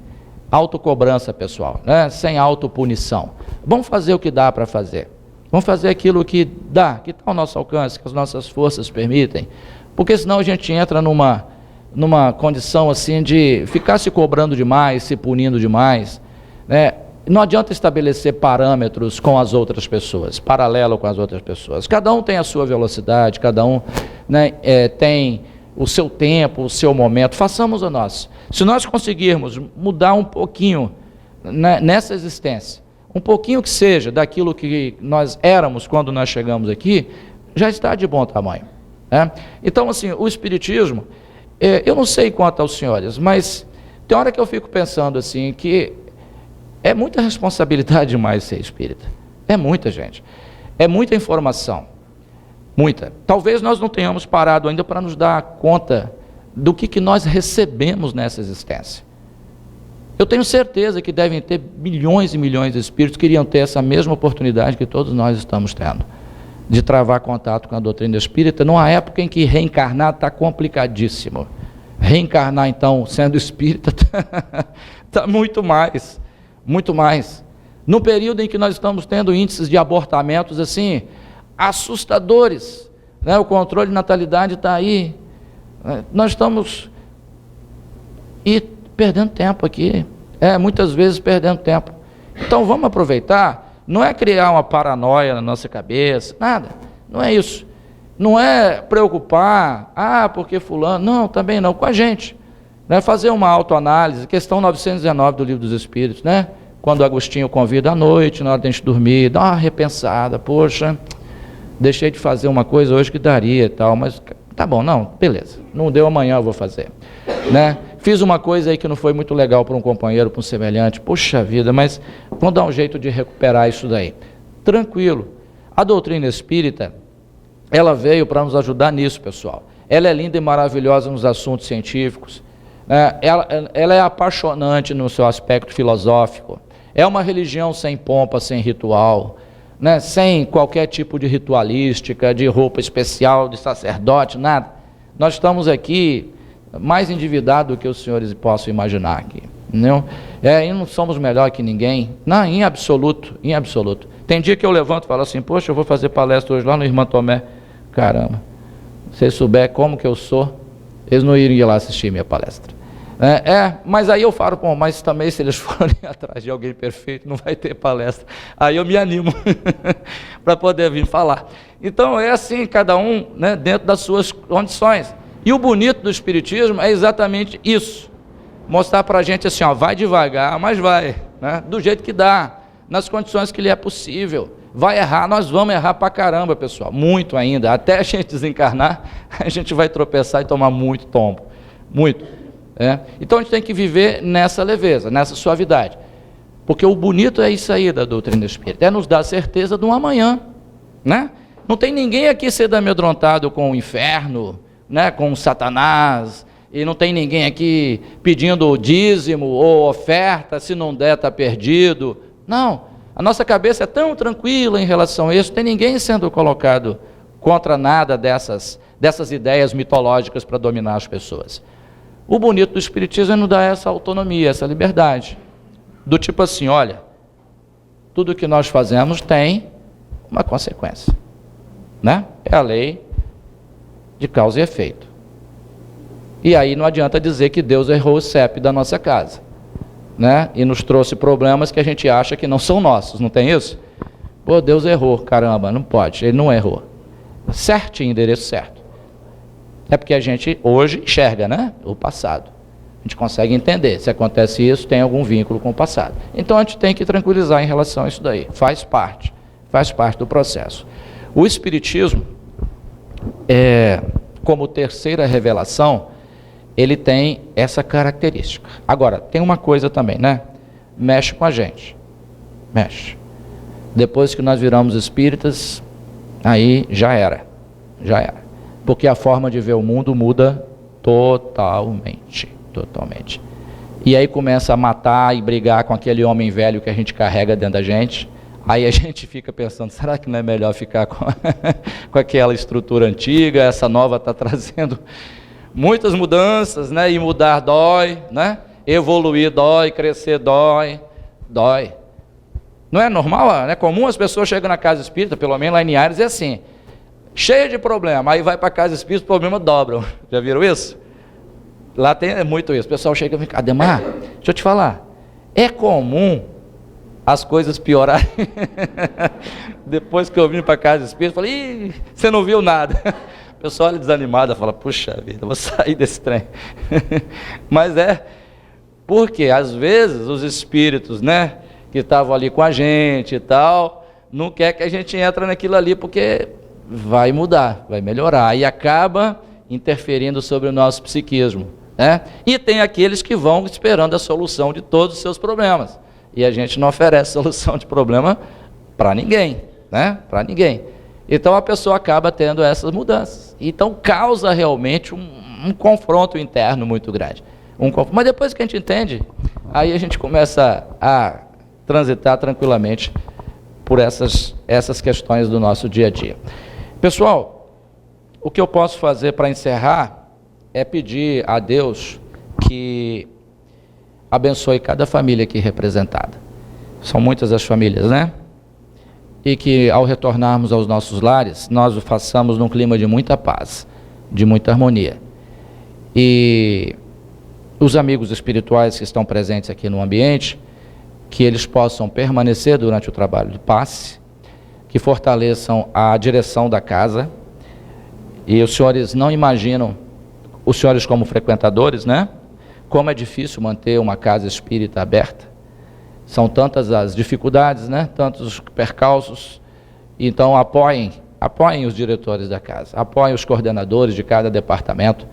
autocobrança pessoal, né? Sem autopunição. Vamos fazer o que dá para fazer. Vamos fazer aquilo que dá, que está ao nosso alcance, que as nossas forças permitem. Porque senão a gente entra numa condição assim de ficar se cobrando demais, se punindo demais, né? Não adianta estabelecer parâmetros com as outras pessoas, paralelo com as outras pessoas. Cada um tem a sua velocidade, cada um, né, tem o seu tempo, o seu momento. Façamos o nosso. Se nós conseguirmos mudar um pouquinho, né, nessa existência, um pouquinho que seja daquilo que nós éramos quando nós chegamos aqui, já está de bom tamanho, né? Então, assim, o Espiritismo, eu não sei quanto aos senhores, mas tem hora que eu fico pensando assim, que É muita responsabilidade demais ser espírita. É muita, gente. É muita informação. Muita. Talvez nós não tenhamos parado ainda para nos dar conta do que nós recebemos nessa existência. Eu tenho certeza que devem ter milhões e milhões de espíritos que iriam ter essa mesma oportunidade que todos nós estamos tendo, de travar contato com a doutrina espírita, numa época em que reencarnar está complicadíssimo. Reencarnar, então, sendo espírita, está muito mais. Muito mais. No período em que nós estamos tendo índices de abortamentos, assim, assustadores, né? O controle de natalidade está aí. Nós estamos perdendo tempo aqui. Muitas vezes perdendo tempo. Então, vamos aproveitar. Não é criar uma paranoia na nossa cabeça, nada. Não é isso. Não é preocupar, porque fulano. Não, também não, com a gente. Né? Fazer uma autoanálise, questão 919 do Livro dos Espíritos, né? Quando Agostinho convida à noite, na hora de a gente dormir, dá uma repensada, poxa, deixei de fazer uma coisa hoje que daria e tal, mas tá bom, não, beleza, não deu, amanhã eu vou fazer. Né? Fiz uma coisa aí que não foi muito legal para um companheiro, para um semelhante, poxa vida, mas vamos dar um jeito de recuperar isso daí. Tranquilo. A doutrina espírita, ela veio para nos ajudar nisso, pessoal. Ela é linda e maravilhosa nos assuntos científicos. Ela é apaixonante no seu aspecto filosófico. É uma religião sem pompa, sem ritual, né? Sem qualquer tipo de ritualística, de roupa especial, de sacerdote, nada. Nós estamos aqui mais endividados do que os senhores possam imaginar aqui. Não? E não somos melhor que ninguém. Não, em absoluto, em absoluto. Tem dia que eu levanto e falo assim, poxa, eu vou fazer palestra hoje lá no Irmã Tomé. Caramba, se eles souberem como que eu sou, eles não iriam lá assistir minha palestra. Mas aí eu falo, bom, mas também se eles forem atrás de alguém perfeito, não vai ter palestra. Aí eu me animo para poder vir falar. Então é assim, cada um, né, dentro das suas condições. E o bonito do Espiritismo é exatamente isso. Mostrar para a gente assim, vai devagar, mas vai, né, do jeito que dá, nas condições que lhe é possível. Vai errar, nós vamos errar pra caramba, pessoal, muito ainda. Até a gente desencarnar, a gente vai tropeçar e tomar muito tombo, muito. Então a gente tem que viver nessa leveza, nessa suavidade, porque o bonito é isso aí da doutrina espírita, é nos dar certeza de um amanhã, né? Não tem ninguém aqui sendo amedrontado com o inferno, né? Com o Satanás, e não tem ninguém aqui pedindo dízimo ou oferta, se não der está perdido. Não, a nossa cabeça é tão tranquila em relação a isso, não tem ninguém sendo colocado contra nada dessas ideias mitológicas para dominar as pessoas. O bonito do Espiritismo é nos dar essa autonomia, essa liberdade, do tipo assim, olha, tudo que nós fazemos tem uma consequência, né? É a lei de causa e efeito. E aí não adianta dizer que Deus errou o CEP da nossa casa, né? E nos trouxe problemas que a gente acha que não são nossos, não tem isso? Pô, Deus errou, caramba, não pode, ele não errou. Certinho, endereço certo. É porque a gente hoje enxerga, né, o passado. A gente consegue entender, se acontece isso, tem algum vínculo com o passado. Então a gente tem que tranquilizar em relação a isso daí, faz parte do processo. O Espiritismo, como terceira revelação, ele tem essa característica. Agora, tem uma coisa também, né, mexe com a gente, mexe. Depois que nós viramos espíritas, aí já era. Porque a forma de ver o mundo muda totalmente. E aí começa a matar e brigar com aquele homem velho que a gente carrega dentro da gente. Aí a gente fica pensando, será que não é melhor ficar com aquela estrutura antiga? Essa nova está trazendo muitas mudanças, né? E mudar dói, né? Evoluir dói, crescer dói. Não é normal, é comum as pessoas chegam na casa espírita, pelo menos lá em Linhares, é assim, cheio de problema, aí vai para a casa espírita, os problemas dobram. Já viram isso? Lá tem muito isso. O pessoal chega e fica, Ademar, deixa eu te falar, é comum as coisas piorarem. Depois que eu vim para a casa espírita, eu falei, você não viu nada. O pessoal olha desanimado, fala, puxa vida, eu vou sair desse trem. Mas porque às vezes os espíritos, né, que estavam ali com a gente e tal, não quer que a gente entre naquilo ali, porque vai mudar, vai melhorar, e acaba interferindo sobre o nosso psiquismo, né? E tem aqueles que vão esperando a solução de todos os seus problemas, E a gente não oferece solução de problema para ninguém, né? Para ninguém. Então a pessoa acaba tendo essas mudanças. Então causa realmente um confronto interno muito grande. Mas depois que a gente entende, aí a gente começa a transitar tranquilamente por essas questões do nosso dia a dia. Pessoal, o que eu posso fazer para encerrar é pedir a Deus que abençoe cada família aqui representada. São muitas as famílias, né? E que ao retornarmos aos nossos lares, nós o façamos num clima de muita paz, de muita harmonia. E os amigos espirituais que estão presentes aqui no ambiente, que eles possam permanecer durante o trabalho de passe, que fortaleçam a direção da casa. E os senhores não imaginam, os senhores como frequentadores, né? Como é difícil manter uma casa espírita aberta. São tantas as dificuldades, né? Tantos os percalços. Então apoiem os diretores da casa, apoiem os coordenadores de cada departamento,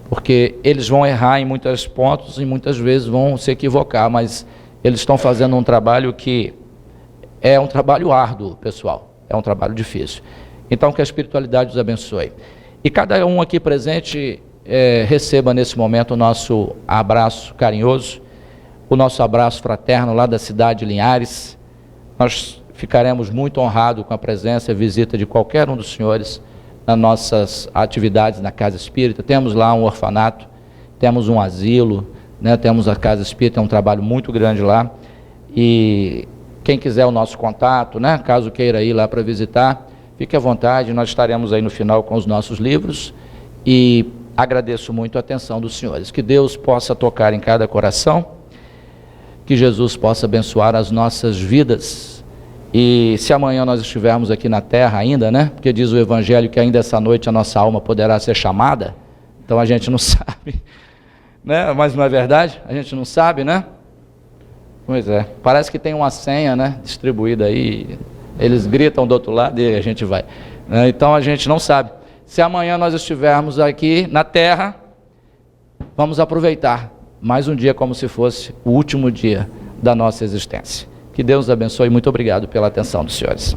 porque eles vão errar em muitos pontos e muitas vezes vão se equivocar, mas eles estão fazendo um trabalho que é um trabalho árduo, pessoal, é um trabalho difícil. Então que a espiritualidade os abençoe. E cada um aqui presente receba nesse momento o nosso abraço carinhoso, o nosso abraço fraterno lá da cidade de Linhares. Nós ficaremos muito honrados com a presença e visita de qualquer um dos senhores nas nossas atividades na Casa Espírita. Temos lá um orfanato, temos um asilo, né? Temos a Casa Espírita, é um trabalho muito grande lá. E quem quiser o nosso contato, né? Caso queira ir lá para visitar, fique à vontade, nós estaremos aí no final com os nossos livros. E agradeço muito a atenção dos senhores. Que Deus possa tocar em cada coração, que Jesus possa abençoar as nossas vidas. E se amanhã nós estivermos aqui na terra ainda, né? Porque diz o Evangelho que ainda essa noite a nossa alma poderá ser chamada. Então a gente não sabe, né? Mas não é verdade? A gente não sabe, né? Pois é. Parece que tem uma senha, né? Distribuída aí. Eles gritam do outro lado e a gente vai. Então a gente não sabe. Se amanhã nós estivermos aqui na terra, vamos aproveitar mais um dia como se fosse o último dia da nossa existência. Que Deus abençoe e muito obrigado pela atenção dos senhores.